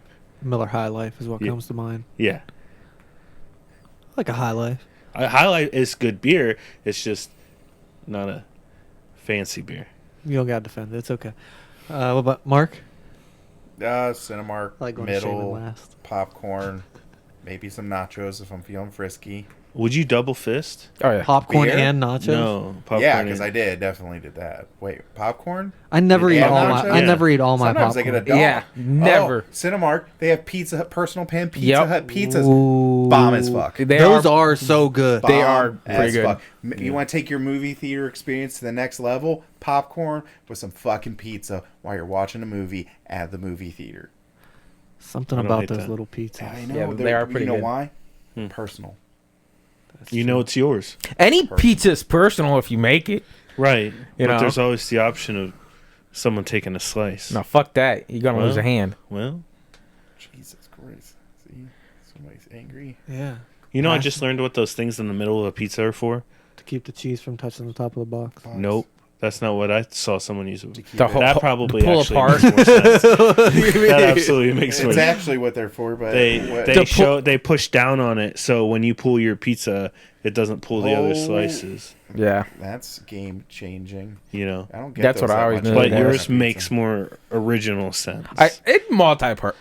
Miller High Life is what Yeah. comes to mind. Yeah. Like a High Life. Highlight is good beer. It's just not a fancy beer. You don't got to defend it. It's okay. What about Mark? Cinemark, I like going to Shaman middle, last. popcorn, maybe some nachos if I'm feeling frisky. Would you double fist? Oh yeah. Popcorn Beer? and nachos. No, popcorn. Yeah, because and- I definitely did that. Wait, popcorn? I never eat Yeah, all my. nachos? I never eat all my Sometimes popcorn. I get a dog. Yeah, never. Oh, Cinemark, they have Pizza Hut, personal pan Pizza Yep. Hut pizzas. Ooh. Bomb as fuck. Those are so good. They are Bomb pretty as good. fuck. You want to take your movie theater experience to the next level? Popcorn with some fucking pizza while you're watching a movie at the movie theater. Something I don't about hate those that. little pizzas. I know. Yeah, they are pretty You know good. why? Hmm. Personal. You know it's yours. Any pizza's personal if you make it. Right. You but know? there's always the option of someone taking a slice. No, fuck that. You're gonna Well, lose a hand. Well, Jesus Christ. See? Somebody's angry. Yeah. you know, I Gosh. just learned what those things in the middle of a pizza are for. To keep the cheese from touching the top of the box. Box. Nope. That's not what I saw someone use it. To keep The it- whole- That probably pull actually apart. makes more sense. That absolutely makes more It's sense. actually what they're for, but They they push down on it so when you pull your pizza, it doesn't pull the other Oh. slices. Yeah. that's game changing. You know, I don't get That's those what I that always much knew. but anymore. yours Pizza. makes more original sense. It multi-part.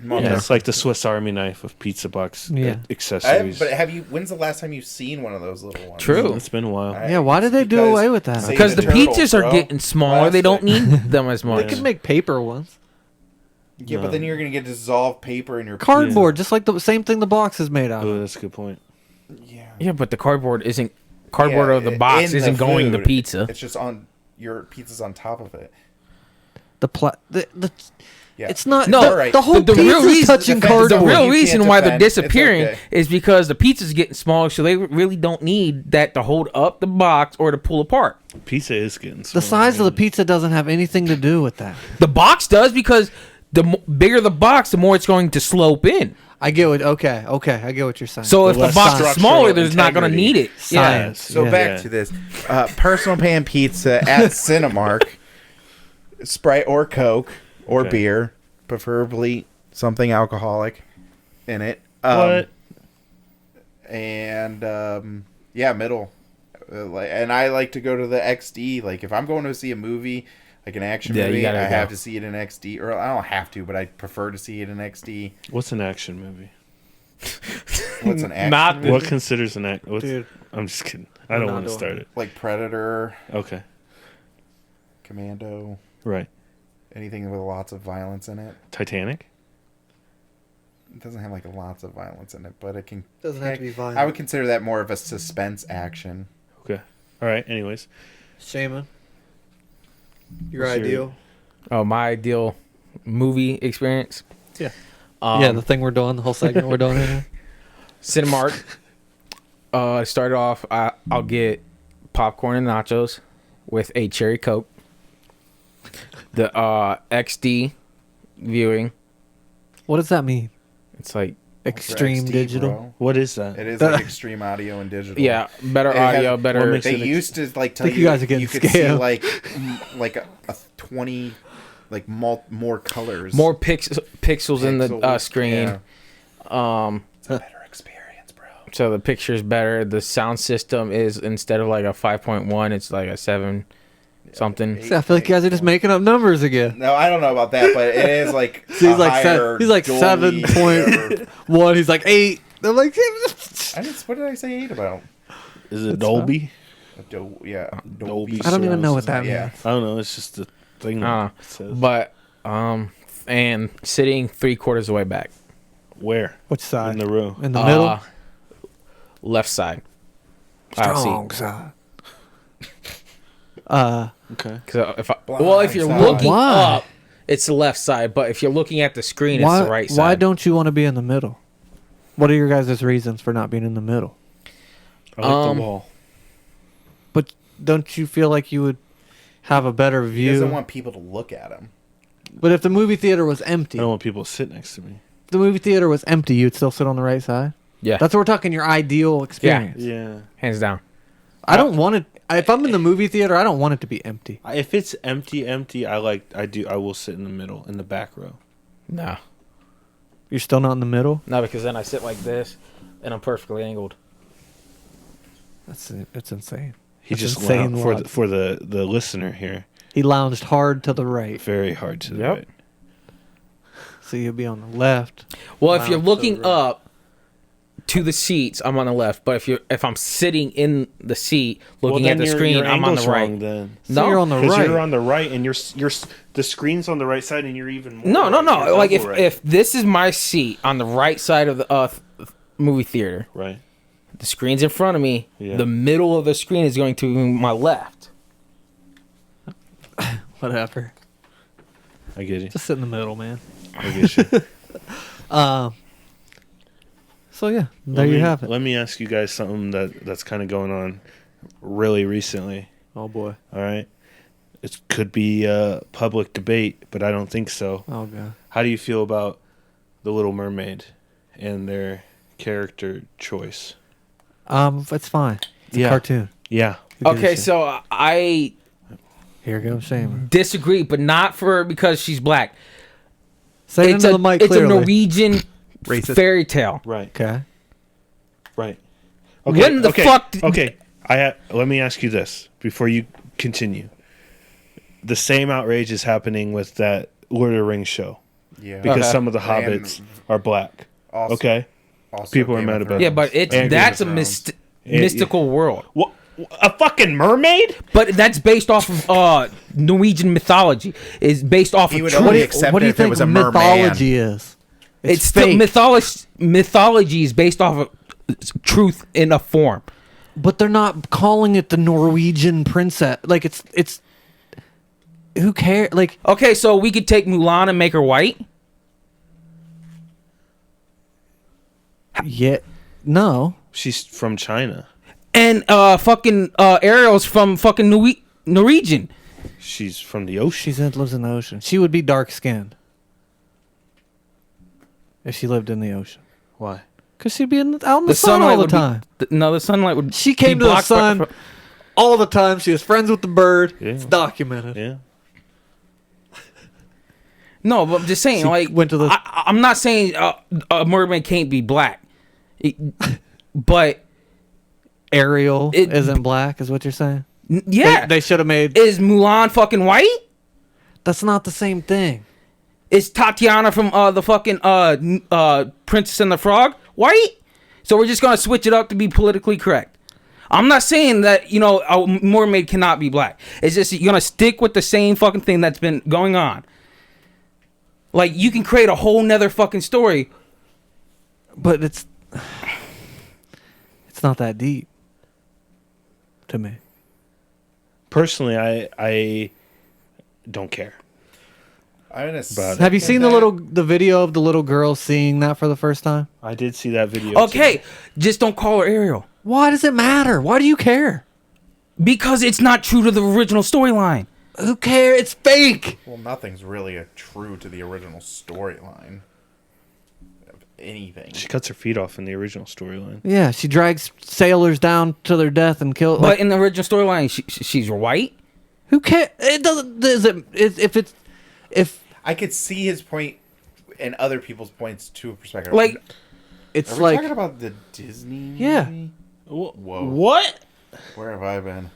Yeah. It's like the Swiss Army knife of pizza box Yeah. accessories. But when's the last time you've seen one of those little ones? True. It's been a while. Yeah, why did they do Because- away with that? Save Because the turtles, pizzas are bro. getting smaller. They don't need them as They much. could make paper ones. Yeah, but then you're gonna get dissolved paper in your Cardboard, just like the same thing the box is made out Oh, of. that's a good point. Yeah. Yeah, but the cardboard of the Yeah, box in the isn't going to food. pizza. It's just on your pizza's on top of it. The Yeah. It's not. No, the, the whole the real pizza's reason- touching the cardboard. The real You reason can't why they're defend. It's disappearing okay. is because the pizza's getting smaller, so they really don't need that to hold up the box or to pull apart. Pizza is getting The small, size of the man. pizza doesn't have anything to do with that. The box does because the bigger the box, the more it's going to slope in. I get what. Okay, I get what you're saying. So if the less box is structural smaller, there's not going to integrity. need it. Science. So Yeah. back to this. Personal pan pizza at Cinemark. Sprite or Coke or Okay. beer. Preferably something alcoholic in it. What? And yeah, middle. And I like to go to the XD. Like if I'm going to see a movie, like an action Yeah, you movie, I gotta go. have to see it in XD. Or I don't have to, but I prefer to see it in XD. What's an action movie? What's an action Not movie? What considers an act? Dude. I'm just kidding. I We're don't not want to doing start it. it. Like Predator, Okay. Commando, Right. anything with lots of violence in it. Titanic. It doesn't have like lots of violence in it, but it can. Doesn't have to be violent. I would consider that more of a suspense action. Okay. All right. Anyways, Shaman, your What's your- ideal. Oh, my ideal movie experience. Yeah. Um, Yeah, the thing we're doing, the whole segment we're doing here. Cinemark. Started off, I'll get popcorn and nachos with a cherry Coke. The XD viewing. What does that mean? It's like, Extreme XD, digital. bro. what is that? It is like extreme audio and digital. yeah, better It has- audio, what better. makes They it used to like tell think you guys are getting you could see scammed. like a 20 like more colors. More pixels in the Pixels, screen. yeah. It's a better experience, bro. So the picture's better. The sound system is, instead of like a 5.1, it's like a 7 something. See, I feel like you guys are just making up numbers again. No, I don't know about that, but it is like So he's a like higher he's like Dolby 7.1. He's like 8. They're like what did I say 8 about? Is it That's Dolby? Dolby. I don't even know what Surround that sound, means. I don't know. It's just the thing that it says. But and sitting 3/4 of the way back, Where? Which side? In the row. In the middle. left side. Aisle Strong seat. side. Okay. If you're side. looking Why? up, it's the left side. But if you're looking at the screen, Why? it's the right side. Why don't you want to be in the middle? What are your guys' reasons for not being in the middle? I like the wall. But don't you feel like you would have a better He doesn't view? want people to look at him. But if the movie theater was I empty, don't want people to sit next to me. if the movie theater was empty, you'd still sit on the right side. Yeah, That's what we're talking. Your ideal experience. Yeah. hands down. I don't want it. If I'm in the movie theater, I don't want it to be empty. If it's empty, I will sit in the middle, in the back row. No, You're still not in the middle. no, because then I sit like this, and I'm perfectly angled. It's insane. He That's just insane lounged, for logic. the listener here. He lounged hard to the right, Very hard to the Yep. right. so you'll be on the left. Well, if Wow, you're so looking right. up to the seats, I'm on the left. But if I'm sitting in the seat looking at the screen, I'm on the right. Wrong, then. So No, you're on the Because right. you're on the right, and the screen's on the right side, and you're even more. No, right. You're Like double right. if this is my seat on the right side of the movie theater, right. the screen's in front of me. Yeah. The middle of the screen is going to my left. Whatever. I get you. Just sit in the middle, man. I get you. So yeah, there you have it. Let me ask you guys something that's kind of going on really recently. Oh boy. All right. It could be a public debate, but I don't think so. Oh god. How do you feel about The Little Mermaid and their character choice? It's fine. It's a cartoon. Yeah. Who gives a Okay, shit? so I Here goes Shamer. disagree, but not because she's black. Say it It's into the mic a clearly. Norwegian Racist. fairy tale. Right. Okay. Right. When the fuck did- Okay. Let me ask you this before you continue. The same outrage is happening with that Lord of the Rings show Yeah. because Okay. some of the And hobbits are black. also- Okay. also People are Game mad of about Thrones. Yeah, but And that's a Game of Thrones. mystical world. What? A fucking mermaid? But that's based off of Norwegian mythology. Is based off He of would truth. only accept what do it you if it think was a merman. mythology is? It's still fake. mythology is based off of truth in a form. But they're not calling it the Norwegian princess. Like it's who cares? Like Okay, so we could take Mulan and make her white. yeah, no. She's from China. And fucking Ariel's from fucking Norwegian. She's from the ocean. Lives in the ocean. She would be dark skinned if she lived in the ocean. Why? Cause she'd be out in the sun all the would time. No, the sunlight would. She be came to the blocked by- sun all the time. She was friends with the bird. Yeah. It's documented. Yeah. No, but I'm just saying. She Like, went to the- I'm not saying a mermaid can't be black, but Ariel It- isn't black, is what you're saying? yeah, They should have made. is Mulan fucking white? That's not the same thing. Is Tatiana from the fucking Princess and the Frog white? So we're just gonna switch it up to be politically correct. I'm not saying that a mermaid cannot be black. It's just you're gonna stick with the same fucking thing that's been going on. Like you can create a whole nother fucking story. But it's not that deep to me. Personally, I don't care. I'm gonna But- Have you second seen that. the video of the little girl seeing that for the first time? I did see that video. Okay, just don't call her Ariel Why does it matter? Why do you care? because it's not true to the original storyline. Who cares? It's fake. Well, nothing's really true to the original storyline of anything. She cuts her feet off in the original storyline. Yeah, she drags sailors down to their death and kills. But in the original storyline, she's white. who cares? It doesn't. If I could see his point and other people's points to a perspective. Like, it's are we like talking about the Disney? Yeah. movie? Whoa. What? Where have I been?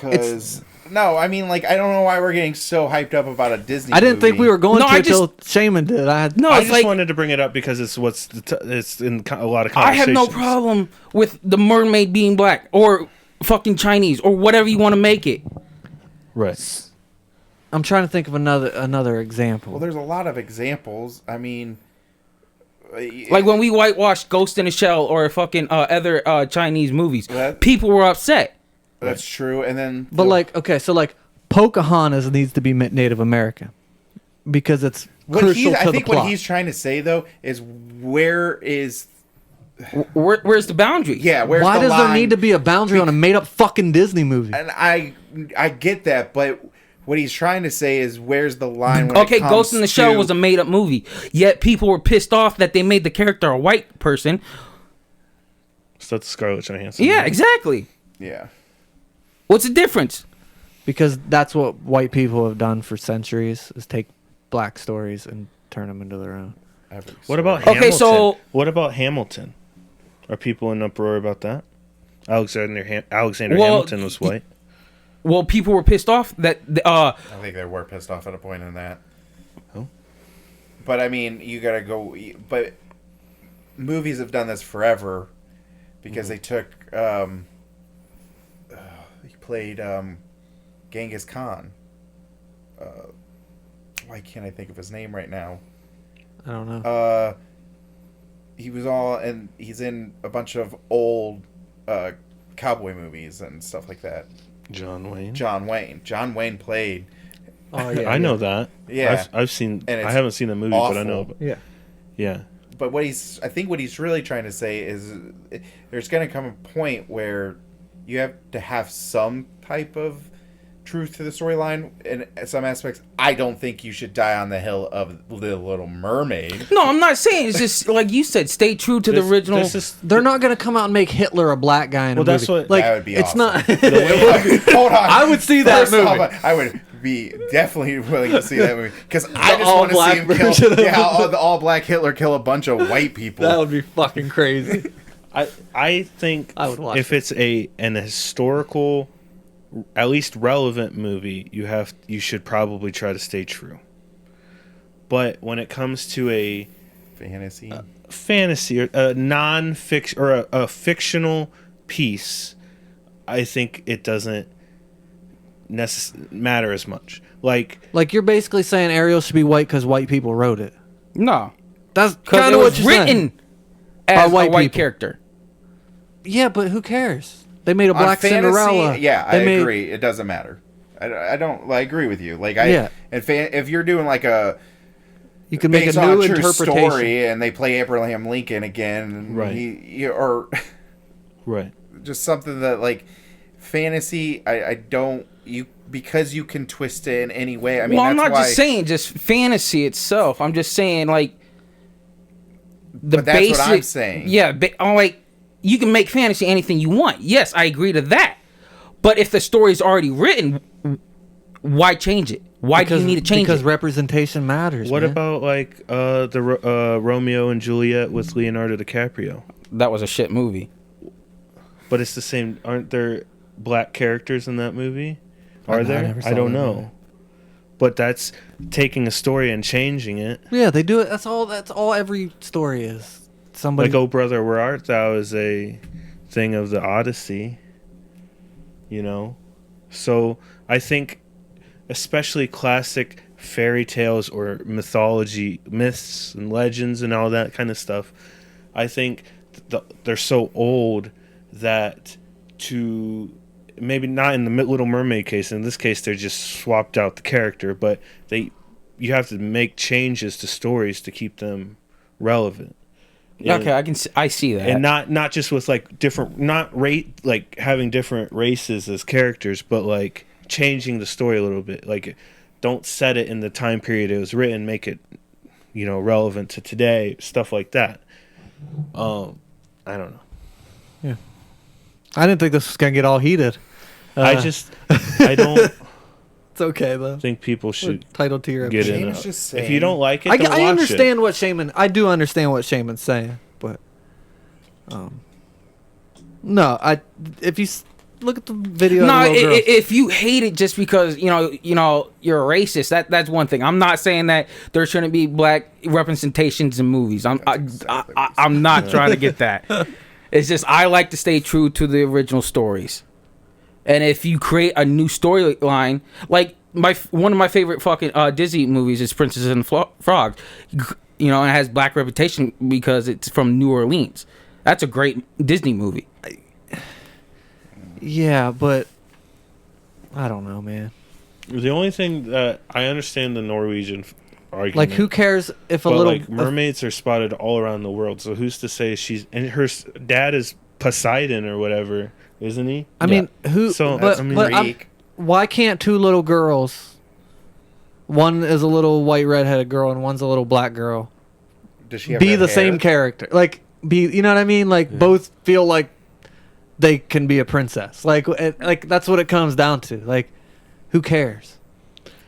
Because no, I mean, like, I don't know why we're getting so hyped up about a Disney. I didn't think movie. we were going No, to I until Shaman did. No, I it's just like wanted to bring it up because it's it's in a lot of I have conversations. no problem with the mermaid being black or fucking Chinese or whatever you want to make it. Right. I'm trying to think of another example. Well, there's a lot of examples. I mean, Like when we whitewashed Ghost in the Shell or fucking other Chinese movies, That- people were upset. that's true. And then, But like, okay, so like Pocahontas needs to be Native American because it's crucial to I the think plot. what he's trying to say though is where's Where's the boundary? where's Why the does there line? need to be a boundary on a made up fucking Disney movie? And I get that, but what he's trying to say is where's the line? When Okay, it comes Ghost in the Shell to- was a made up movie. Yet people were pissed off that they made the character a white person. So that's Scarlett Johansson. Yeah, exactly. yeah. What's the difference? Because that's what white people have done for centuries: is take black stories and turn them into their own. What about Okay, Hamilton? so- What about Hamilton? Are people in uproar about that? Alexander Well, Hamilton was white. Well, people were pissed off that I think they were pissed off at a point in that. Oh. But I mean, you gotta go. But movies have done this forever because they took. He played Genghis Khan. Why can't I think of his name right now? I don't know. He was and he's in a bunch of old cowboy movies and stuff like that. John Wayne. John Wayne played. Oh yeah, I know that. Yeah. I've seen. And it's I haven't seen the movie, but I know. awful. Yeah. Yeah. But I think what he's really trying to say is there's going to come a point where you have to have some type of truth to the storyline. In some aspects, I don't think you should die on the hill of The Little Mermaid. No, I'm not saying. It's just like you said. Stay true to the original. This is, They're not gonna come out and make Hitler a black guy in a Well, that's movie. what- like That would be it's awesome. not. Hold on. I would see that First off, movie. I would be definitely willing to see that movie because I just all want to see black him version kill. of Yeah, the all black Hitler kill a bunch of white people. That would be fucking crazy. I think I would watch if it's an historical, at least relevant movie, you should probably try to stay true. But when it comes to a Fantasy. fantasy or a non-fiction or a fictional piece, I think it doesn't matter as much. Like Like you're basically saying Ariel should be white because white people wrote it. No, That's because kind it of what was you're written saying. as white a white people. character. Yeah, but who cares? They made a On black fantasy, Cinderella. yeah, I They made- agree. It doesn't matter. I don't. I agree with you. Like Yeah. if you're doing like a You can make a based on new a true interpretation. story and they play Abraham Lincoln again, and Right. or right. just something that like fantasy. I don't because you can twist it in any way. I mean, Well, I'm that's not why, just saying just fantasy itself. I'm just saying like the But that's basic. what I'm saying. Yeah, I'm like you can make fantasy anything you want. Yes, I agree to that. But if the story's already written, why change it? Why do you need to change because it? representation matters. What man. about like Romeo and Juliet with Leonardo DiCaprio? That was a shit movie. But it's the same. Aren't there black characters in that movie? Are I there? never saw I don't that know. movie. But that's taking a story and changing it. Yeah, they do it. That's all every story is. Somebody Like "Oh Brother, Where Art Thou" is a thing of the Odyssey. You know, so I think, especially classic fairy tales or mythology, myths and legends and all that kind of stuff, I think they're so old that to maybe not in the Little Mermaid case. In this case, they just swapped out the character, but you have to make changes to stories to keep them relevant. Okay, I see that. And not just with like different, not rate like having different races as characters, but like changing the story a little bit. Like, don't set it in the time period it was written. Make it, relevant to today. Stuff like that. I don't know. Yeah. I didn't think this was gonna get all heated. I don't It's okay though. think people We're should entitled to your get opinion. in. Shaman's just If you saying- don't like it, I don't watch understand it. what Shaman. I do understand what Shaman's saying, but no, look at the video. No, of the little girls. if you hate it just because you're a racist, that's one thing. I'm not saying that there shouldn't be black representations in movies. I'm not trying to get that. It's just I like to stay true to the original stories. And if you create a new storyline, like one of my favorite fucking Disney movies is Princess and the Frog. You know, it has black reputation because it's from New Orleans. That's a great Disney movie. Yeah, but I don't know, man. The only thing that I understand the Norwegian argument. Like, who cares if a but little like mermaids are spotted all around the world, so who's to say her dad is Poseidon or whatever, isn't he? I mean, who? So, but I mean, but Greek. why can't two little girls? One is a little white redheaded girl and one's a little black girl. Does she have Be red the hair? same character? Like, you know what I mean? Like, both feel like they can be a princess. Like that's what it comes down to. Like, who cares?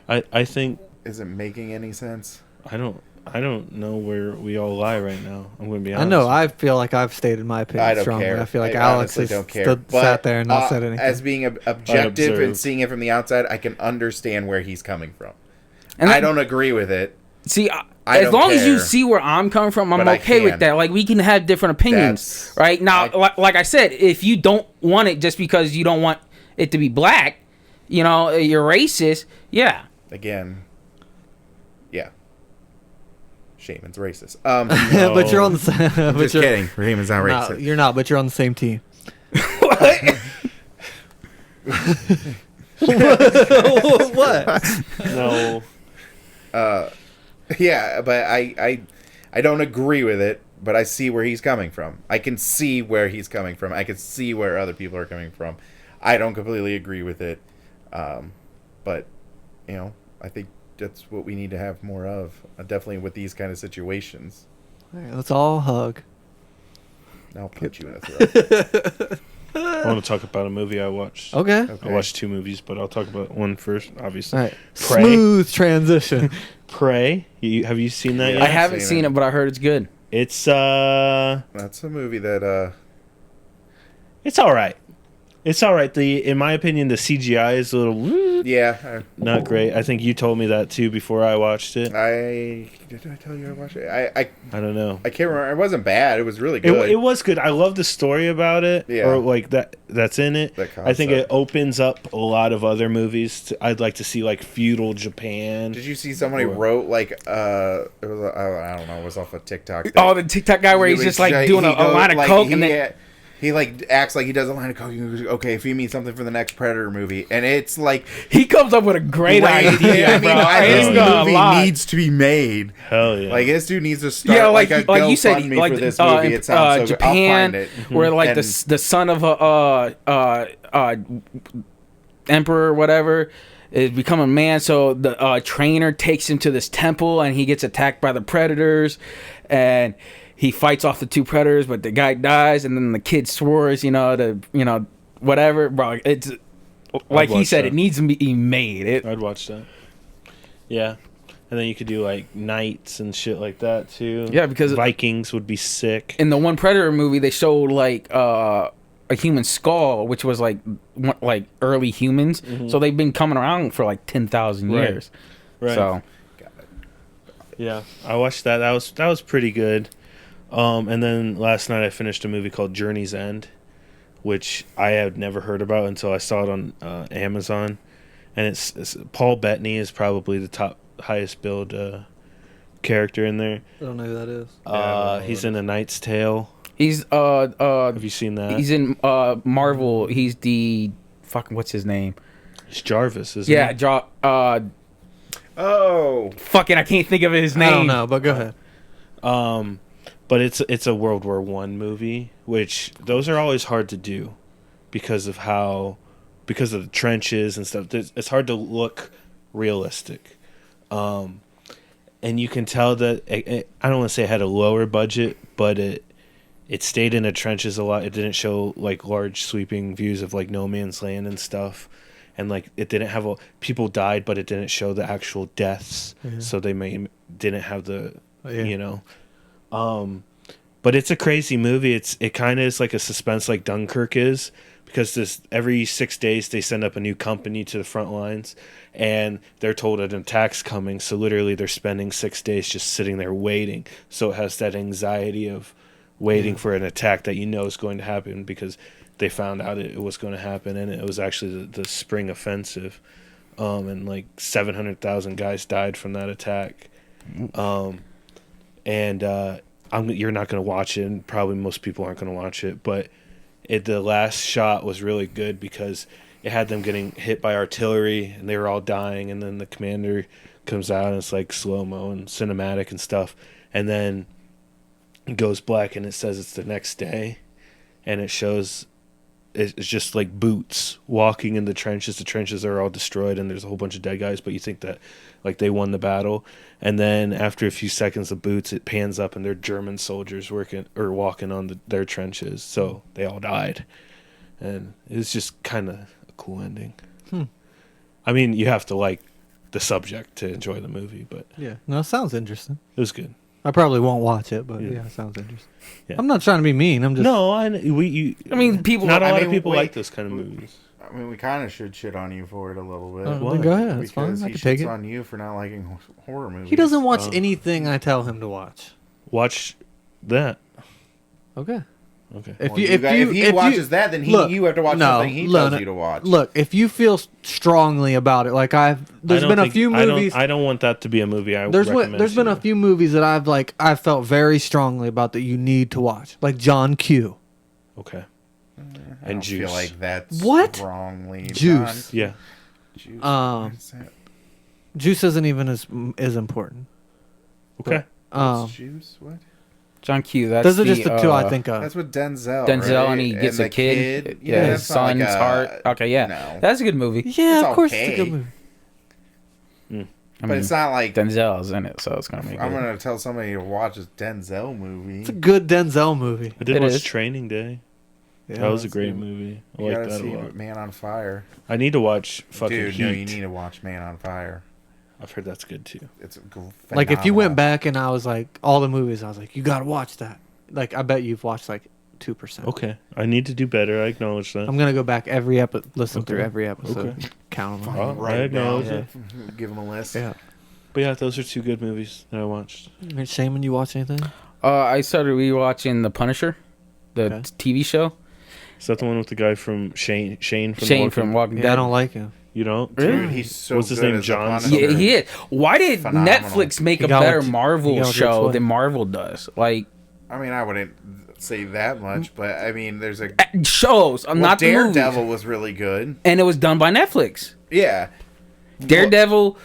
I think Is it making any sense? I don't know where we all lie right now. I'm going to be I honest. know. I feel like I've stated my opinion I don't strongly. care. I feel like I Alex honestly has don't care. But, sat there and not said anything. As being objective and observed. seeing it from the outside, I can understand where he's coming from. And I don't agree with it. See, I as don't long as you care. see where I'm coming from, I'm But I okay with can. that. Like, we can have different opinions, That's- right? Now, like I said, if you don't want it just because you don't want it to be black, you're racist, yeah. Again, yeah. Shaman's racist. But you're on the same. Just kidding. Shaman's not No, racist. you're not. But you're on the same team. What? No. Yeah, but I don't agree with it, but I see where he's coming from. I can see where he's coming from. I can see where other people are coming from. I don't completely agree with it, but I think that's what we need to have more of. Definitely with these kind of situations. All right, let's all hug. I'll punch you in the throat. I want to talk about a movie I watched. Okay. I watched two movies, but I'll talk about one first, obviously. All right. Prey. Smooth transition. Prey. Have you seen that Yeah. yet? I haven't seen seen it. it, but I heard it's good. It's That's a movie that it's all right. It's all right. In my opinion, the CGI is a little not great. I think you told me that too before I watched it. did I tell you I watched it? I don't know. I can't remember. It wasn't bad. It was really good. It was good. I love the story about it, Yeah. or like that's in it. That I think it concept. opens up a lot of other movies. I'd like to see like feudal Japan. Did you see somebody wrote like it was I don't know, it was off of TikTok. Oh, the TikTok guy where he's just like doing a line of coke and then he like acts like he does a line of coke. He goes, okay, if you mean something for the next Predator movie, and it's like he comes up with a great idea, I mean, bro. I this ain't gonna movie lie. needs to be made. Hell yeah! Like this dude needs to start Yeah, like a you said, GoFundMe like for this movie. It sounds so good. I'll Japan, find it. where like And- the son of a emperor or whatever is becoming a man. So the trainer takes him to this temple, and he gets attacked by the predators, and he fights off the two predators, but the guy dies, and then the kid swears, whatever, bro. It's like he watch said, that. it needs to be made. I'd watch that. Yeah, and then you could do like knights and shit like that too. Yeah, because Vikings would be sick. in the one Predator movie, they showed like a human skull, which was like early humans. So they've been coming around for like 10,000 Right. years. Right. So Yeah, I watched that. That was pretty good. And then last night I finished a movie called Journey's End, which I had never heard about until I saw it on Amazon. And it's Paul Bettany is probably the highest billed character in there. I don't know who that is. He's in A Knight's Tale. he's Have you seen that? he's in Marvel. He's the fucking what's his name? It's Jarvis, isn't Yeah, it? fucking I can't think of his name. I don't know, but go ahead. But it's a World War I movie, which those are always hard to do because of the trenches and stuff. It's hard to look realistic. And you can tell that I don't want to say it had a lower budget, but it stayed in the trenches a lot. It didn't show like large sweeping views of like no man's land and stuff. And like it didn't have people died, but it didn't show the actual deaths. So they didn't have the but it's a crazy movie. It kind of is like a suspense like Dunkirk is, because this every 6 days they send up a new company to the front lines, and they're told an attack's coming. So literally, they're spending 6 days just sitting there waiting. So it has that anxiety of waiting for an attack that you know is going to happen because they found out it was going to happen, and it was actually the spring offensive, and like 700,000 guys died from that attack. You're not going to watch it, and probably most people aren't going to watch it, but the last shot was really good because it had them getting hit by artillery and they were all dying, and then the commander comes out and it's like slow-mo and cinematic and stuff, and then it goes black and it says it's the next day, and it shows it's just like boots walking in the trenches. The trenches are all destroyed and there's a whole bunch of dead guys, but you think that like they won the battle. And then after a few seconds of boots, it pans up and they're German soldiers walking on their trenches. So they all died. And it was just kind of a cool ending. I mean, you have to like the subject to enjoy the movie, but Yeah. No, it sounds interesting. it was good. I probably won't watch it, but Yeah. yeah, it sounds interesting. Yeah. I'm not trying to be mean. I'm just I mean, people. not a I lot of mean, people wait. like those kind of movies. I mean, we kind of should shit on you for it a little bit. Oh, Why? then go ahead. That's fine. Because I he can take shits it. on you for not liking horror movies. He doesn't watch Oh. anything I tell him to watch. Watch that. Okay. Okay. If Well, you you if got- you if he if watches you, that, then look, you have to watch no, something he look, tells you to watch. Look, if you feel strongly about it, like there's been a few movies. I don't want that to be a movie. There's been a few movies that I've felt very strongly about that you need to watch, like John Q. Okay. I And don't Juice. feel like that's What? strongly Juice. Yeah. Juice. Um, What's that? Juice isn't even as important. Okay. What's Juice? What? John Q. That's Those are just the two I think of. That's with Denzel. Denzel, right? and he gets the a kid. Yeah, his that's not like son's a- heart. Okay, yeah, No. that's a good movie. Yeah, It's of course it's a okay. good movie. I But mean, it's not like Denzel's in it, so it's gonna be I'm good. gonna tell somebody to watch a Denzel movie. It's a good Denzel movie. I did It watch is. Training Day. Yeah, That was a that's great good. movie. I You like gotta that a see lot. Man on Fire. I need to watch fucking Dude, Heat. no, you need to watch Man on Fire. I've heard that's good too. It's Like if you went phenomenal. back and I was like all the movies, I was like, you gotta watch that. Like I bet you've watched like 2%. Okay. I need to do better. I acknowledge that. I'm gonna go back listen through Okay. every episode, Okay. count them. Oh, Write I it down. acknowledge it. Give them a list. Yeah. But yeah, those are two good movies that I watched. Shaman, you watch anything? I started rewatching The Punisher, the Okay. TV show. Is that the one with the guy from Shane from Shane Walking- from Walking Yeah, Dead. I don't like him. You don't? Dude, he's so What's his good name, as the John Punisher. Yeah, he is. Why did Phenomenal. Netflix make He a got better what- he Marvel got what show explained. than Marvel does? Like I mean, I wouldn't say that much, but I mean, there's a shows, not the movies. Daredevil was really good. And it was done by Netflix. Yeah, Daredevil,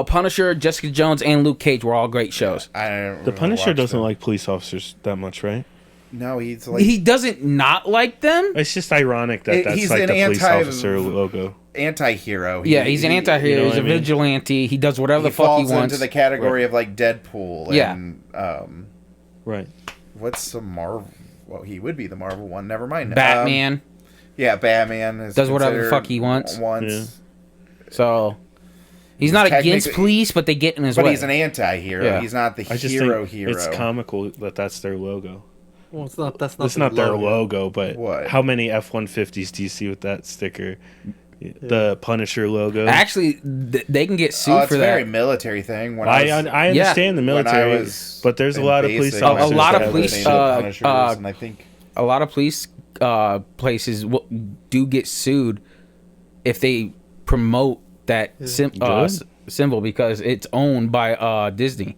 Punisher, Jessica Jones, and Luke Cage were all great shows. I don't The really Punisher watch doesn't them. like police officers that much, right? No, he's like He doesn't not like them. It's just ironic that that's He's like an the police anti- officer logo. anti-hero. Yeah, he's an anti-hero. you know He's what a I mean? vigilante. He does whatever He the fuck he falls wants. into the category of like Deadpool. Yeah. And, Right. what's the Marvel? Well, he would be the Marvel one. Never mind. Batman. Yeah, Batman is Does whatever the considered fuck he wants. So he's not against Technically- police, but they get in his But way. he's an anti-hero. Yeah. He's not the I just hero. think it's comical that that's their logo. Well, it's not. That's not. It's not their logo, but What? how many F-150s do you see with that sticker? The Punisher logo. Actually, they can get sued Oh, it's for a that. very military thing. When I I, was, understand the when I military, was but there's a in lot of police basic, officers. I was A lot just of police, listening to the Punishers, uh, and I think A lot of police places do get sued if they promote that symbol because it's owned by Disney.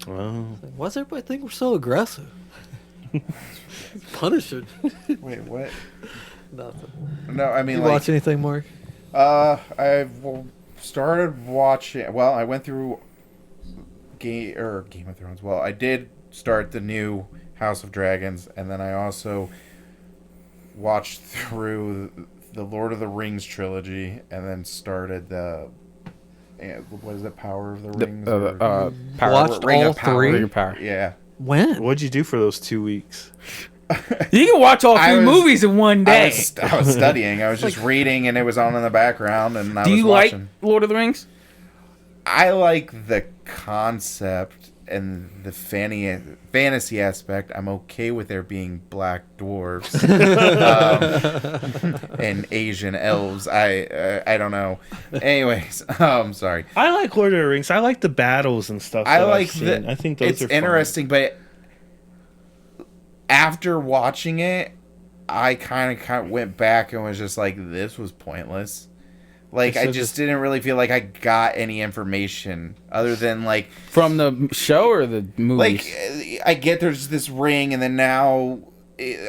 Well, Why does everybody think we're so aggressive? Punisher. wait, what? Nothing. No, I mean You like watch anything, Mark? I started watching. Well, I went through Game of Thrones. Well, I did start the new House of Dragons, and then I also watched through the Lord of the Rings trilogy, and then started the what is it, Power of the Rings? or- Power. Watched Ring all of Power. three? Ring of Power. Yeah. When? what'd you do for those 2 weeks? You can watch all I three was- movies in one day. I was studying. I was just reading, and it was on in the background, and I Do was you like watching. Lord of the Rings? I like the concept. and the fantasy aspect, I'm okay with there being black dwarves and Asian elves. I don't know. Anyways, sorry. I like Lord of the Rings. I like the battles and stuff. I that I've like seen. I think those it's are fun. interesting, but after watching it, I kind of went back and was just like, this was pointless. Like, I just didn't really feel like I got any information other than, like... From the show or the movies? Like, I get there's this ring, and then now...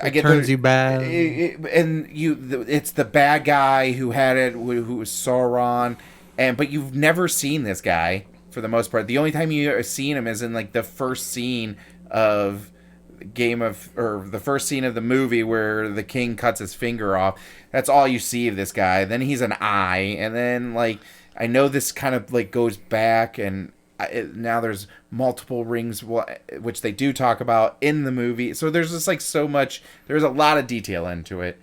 I get turns you bad. It's the bad guy who had it, who was Sauron, but you've never seen this guy, for the most part. The only time you've seen him is in, like, the first scene of... the first scene of the movie where the king cuts his finger off. That's all you see of this guy. Then he's an eye, and then like I know this kind of like goes back, and now there's multiple rings, which they do talk about in the movie. So there's just like so much. There's a lot of detail into it,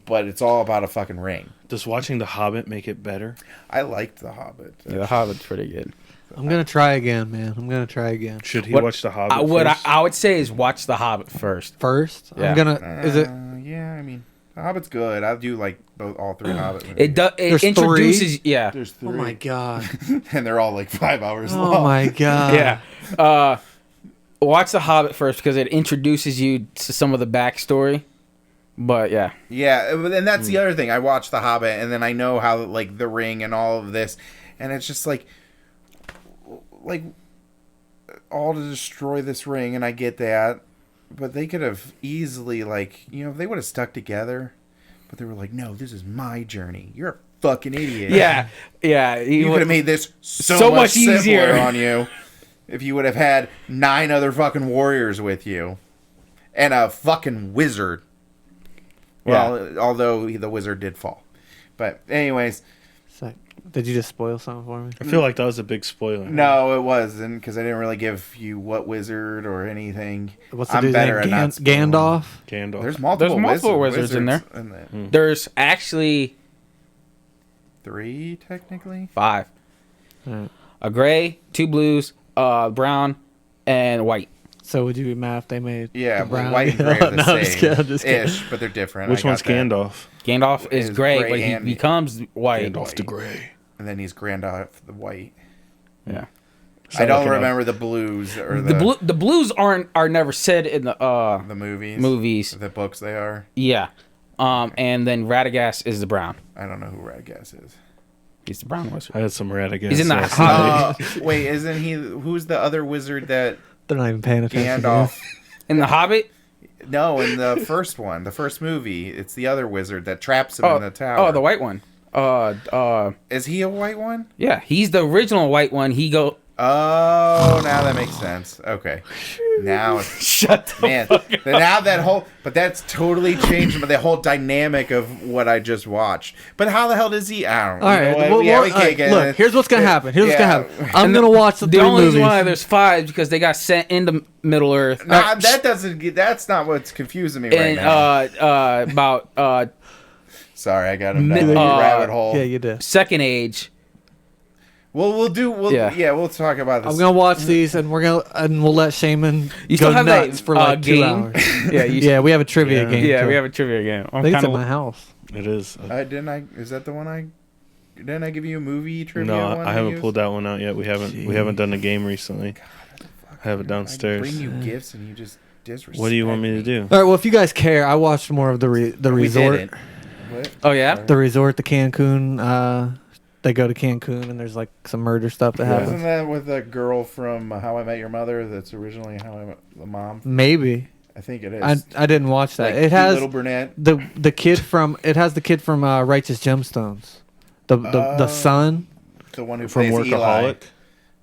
but it's all about a fucking ring. Does watching The Hobbit make it better? I liked The Hobbit. Yeah, The Hobbit's pretty good. I'm gonna try again, man. I'm gonna try again. Should he What- watch The Hobbit What first? I would say is watch The Hobbit first. First, Yeah. I'm gonna. Is it? Yeah, I mean, The Hobbit's good. I do like all three Hobbit movies. It does. It There's introduces. Yeah. There's Oh three. my god. And they're all like 5 hours Oh long. my god. Yeah. Watch The Hobbit first because it introduces you to some of the backstory. But yeah. Yeah, and that's the other thing. I watched The Hobbit, and then I know how like the ring and all of this, and it's just like all to destroy this ring, and I get that, but they could have easily they would have stuck together, but they were like, no, this is my journey. You're a fucking idiot. Yeah. Yeah. You could have made this so much simpler easier on you if you would have had 9 other fucking warriors with you and a fucking wizard. Well, although the wizard did fall. But anyways, So, did you just spoil something for me? I feel like that was a big spoiler. no, it wasn't, because I didn't really give you what wizard or anything. What's the I'm dude's better name? at not spoiling. Gandalf. Gandalf. There's multiple wizards in there. There's actually 3 technically. 5. Alright. A gray, 2 blues, brown, and white. So would you be mad if they made Yeah, the but brown? white and gray are the No, I'm just same kidding, I'm just kidding. ish, but they're different. Which I one's got that. Gandalf? Gandalf is Is gray, gray but he and- becomes white. Gandalf the Grey. And then he's Gandalf the white. Yeah. I don't like an- remember the blues or the The blues are never said in the movies. movies. The books they are. Yeah. And then Radagast is the brown. I don't know who Radagast is. He's the brown wizard. I had some Radagast. He's in the last Hobbit. night. Wait, isn't he? Who's the other wizard that They're not even paying attention. Gandalf? In the Hobbit? No, in the first one, the first movie, it's the other wizard that traps him in the tower. Oh, the white one. Is he a white one? Yeah, he's the original white one. He go. Oh, now that makes sense. Okay, now Shut the man, now that whole, but that's totally changed the whole dynamic of what I just watched. But how the hell does he? I don't know. All You know right. what? Well, Yeah, we all can't right, get look, it. here's what's gonna happen. Here's what's Yeah. gonna happen. I'm gonna watch the The 3 only movies. reason why there's 5 is because they got sent into Middle Earth. Nah, that doesn't. That's not what's confusing me right and now. about Sorry, I got him Mi- down a rabbit hole. Yeah, you did. Second Age. Well, we'll Yeah. we'll talk about this. I'm gonna watch these, and we'll let Shaman You go still have that, nuts for like 2 game? hours. Yeah, you, Yeah, we have a trivia Yeah. game. yeah, too. we have a trivia game. I think it's at my house. It is. Didn't I? Is that the one Didn't I give you a movie trivia? No, one I to haven't use? pulled that one out yet. We haven't done a game recently. I have it I downstairs. bring you gifts and you just disrespect. What do you want me to do? All right. Well, if you guys care, I watched more of the We resort. didn't. What? Oh yeah. The resort, the Cancun. They go to Cancun, and there's like some murder stuff that Wasn't happens. that with the girl from How I Met Your Mother? That's originally How I Met the Mom. Maybe I think it is. I didn't watch that. Like, It cute has little brunette. the kid from Righteous Gemstones. The son. The one who From plays Eli. Workaholic.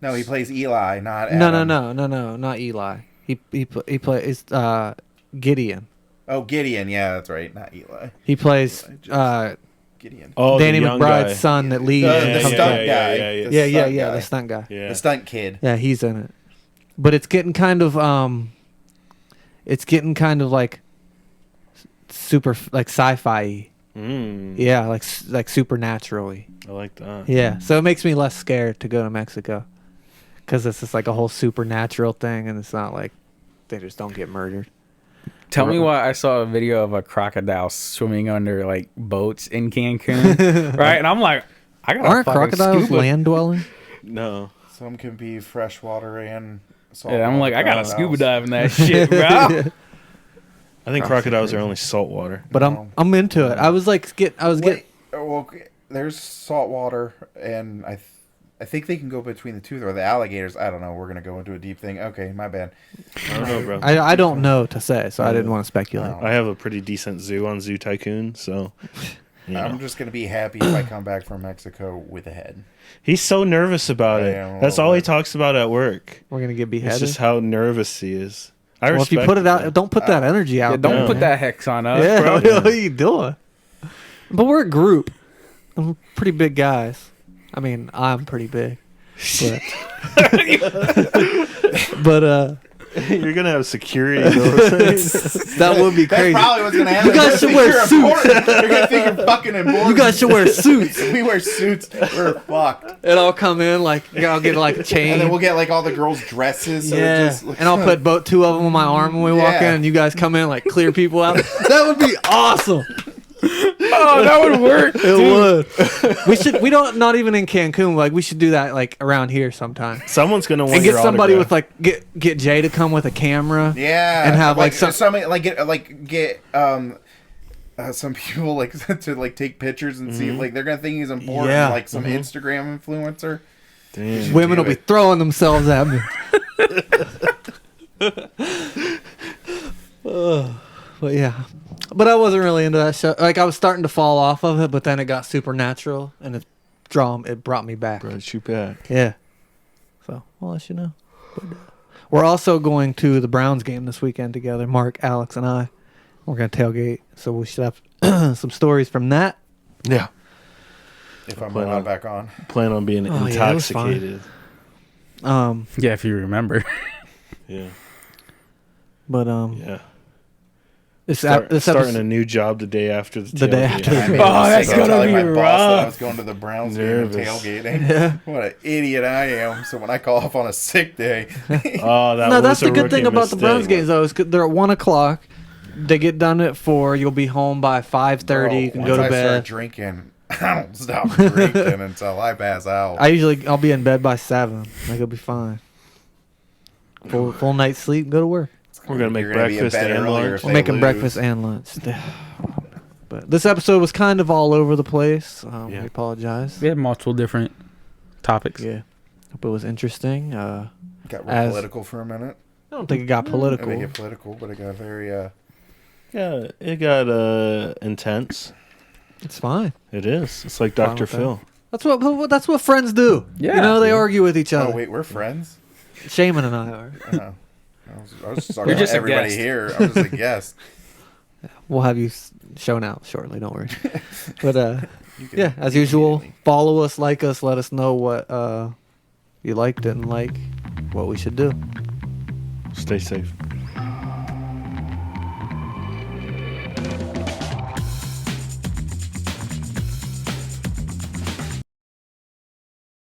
No, he plays Eli, not No, Adam. not Eli. He plays Gideon. Oh, Gideon. Yeah, that's right. Not Eli. He plays Gideon. Oh, Danny the young McBride's guy. son that leads. The, and the comes stunt back. guy. Yeah, yeah, The Yeah, stunt the guy. stunt guy. Yeah. The stunt kid. Yeah, he's in it. But it's getting kind of like super like sci-fi. Mm, Yeah, like supernaturally. I like that. Yeah, so it makes me less scared to go to Mexico. because it's just like a whole supernatural thing, and it's not like they just don't get murdered. Tell me why I saw a video of a crocodile swimming under like boats in Cancun, right? And I'm like, I got Aren't crocodiles land dwelling? No. Some can be freshwater and salt. Yeah, I'm like, I got to crocodiles. scuba dive in that shit, bro. I think crocodiles are only saltwater. But I'm into it. I was like, Well, there's salt water, and I think they can go between the two, or the alligators. I don't know. We're gonna go into a deep thing. Okay, my bad. I don't know, bro. I don't know to say, so I didn't want to speculate. I have a pretty decent zoo on Zoo Tycoon, so I'm just gonna be happy if I come back from Mexico with a head. he's so nervous about I it. am a That's little all he bit. talks about at work. We're gonna get It's beheaded. just how nervous he is. I Well, if you respect put it out, don't put that energy out. Yeah, don't there, put man. that hex on us, Yeah, bro. what are you doing? But we're a group. I'm pretty big guys. I mean, I'm pretty big. But, but You're gonna have security. Those that would be That's crazy. probably what's gonna happen. You guys should wear suits. You're gonna think you're fucking important. You guys should wear suits. If we wear suits, we're fucked. And I'll come in like I'll get like a chain. And then we'll get like all the girls' dresses. So yeah, it just looks and I'll put both two of them on my arm when we walk Yeah. in, and you guys come in like clear people out. That would be awesome. Oh, that would work. It would. We should. We don't. Not even in Cancun. Like we should do that like around here sometime. Someone's gonna want And get your somebody autograph. with like get Jay to come with a camera. Yeah, And have, like, some- somebody get some people like to like take pictures and see like they're gonna think he's important, Yeah. like some Instagram influencer. Damn. Women do will be it. throwing themselves at me. But yeah, but I wasn't really into that show. Like I was starting to fall off of it, but then it got supernatural, and it brought me back. Bro, shoot back. Yeah. So I'll let you know. But, we're also going to the Browns game this weekend together. Mark, Alex, and I. We're gonna tailgate, so we should have some stories from that. Yeah. If I'm Plan not on- back on, Plan on being Oh, yeah, it was fine. intoxicated. Yeah, if you remember. Yeah. But Yeah. this Starting episode, a new job the day after The day after the I made Oh, a that's mistake of gonna telling be my boss that I rough. was going to the Browns game and Nervous. tailgating. Yeah. What an idiot I am! So when I call off on a sick day, Oh, that no, was that's a the good rookie thing about the Browns mistake. games though. Is they're at 1:00. They get done at 4. You'll be home by 5:30. You can once go to I start bed. drinking, I don't stop drinking until I pass out. I'll be in bed by 7. Like it'll be fine. Full night's sleep. Go to work. We're gonna make You're gonna be in breakfast bed and earlier lunch. if We're they making lose. breakfast and lunch. But this episode was kind of all over the place. Yeah. We apologize. We had multiple different topics. Yeah. Hope it was interesting. I Got real As- political for a minute. don't think it got It political. didn't get political, but it got very. Yeah, it got intense. It's fine. It is. It's like Fine Dr. with that. Phil. That's what friends do. Yeah. You know, they argue with each Oh other. wait, we're friends. Shaman and I are. Oh. I was just talking You're about just a everybody guest. here. I was a guest. We'll have you shown out shortly. Don't worry. But You can- yeah, as usual, follow us, like us, let us know what you liked, didn't like, what we should do. Stay safe.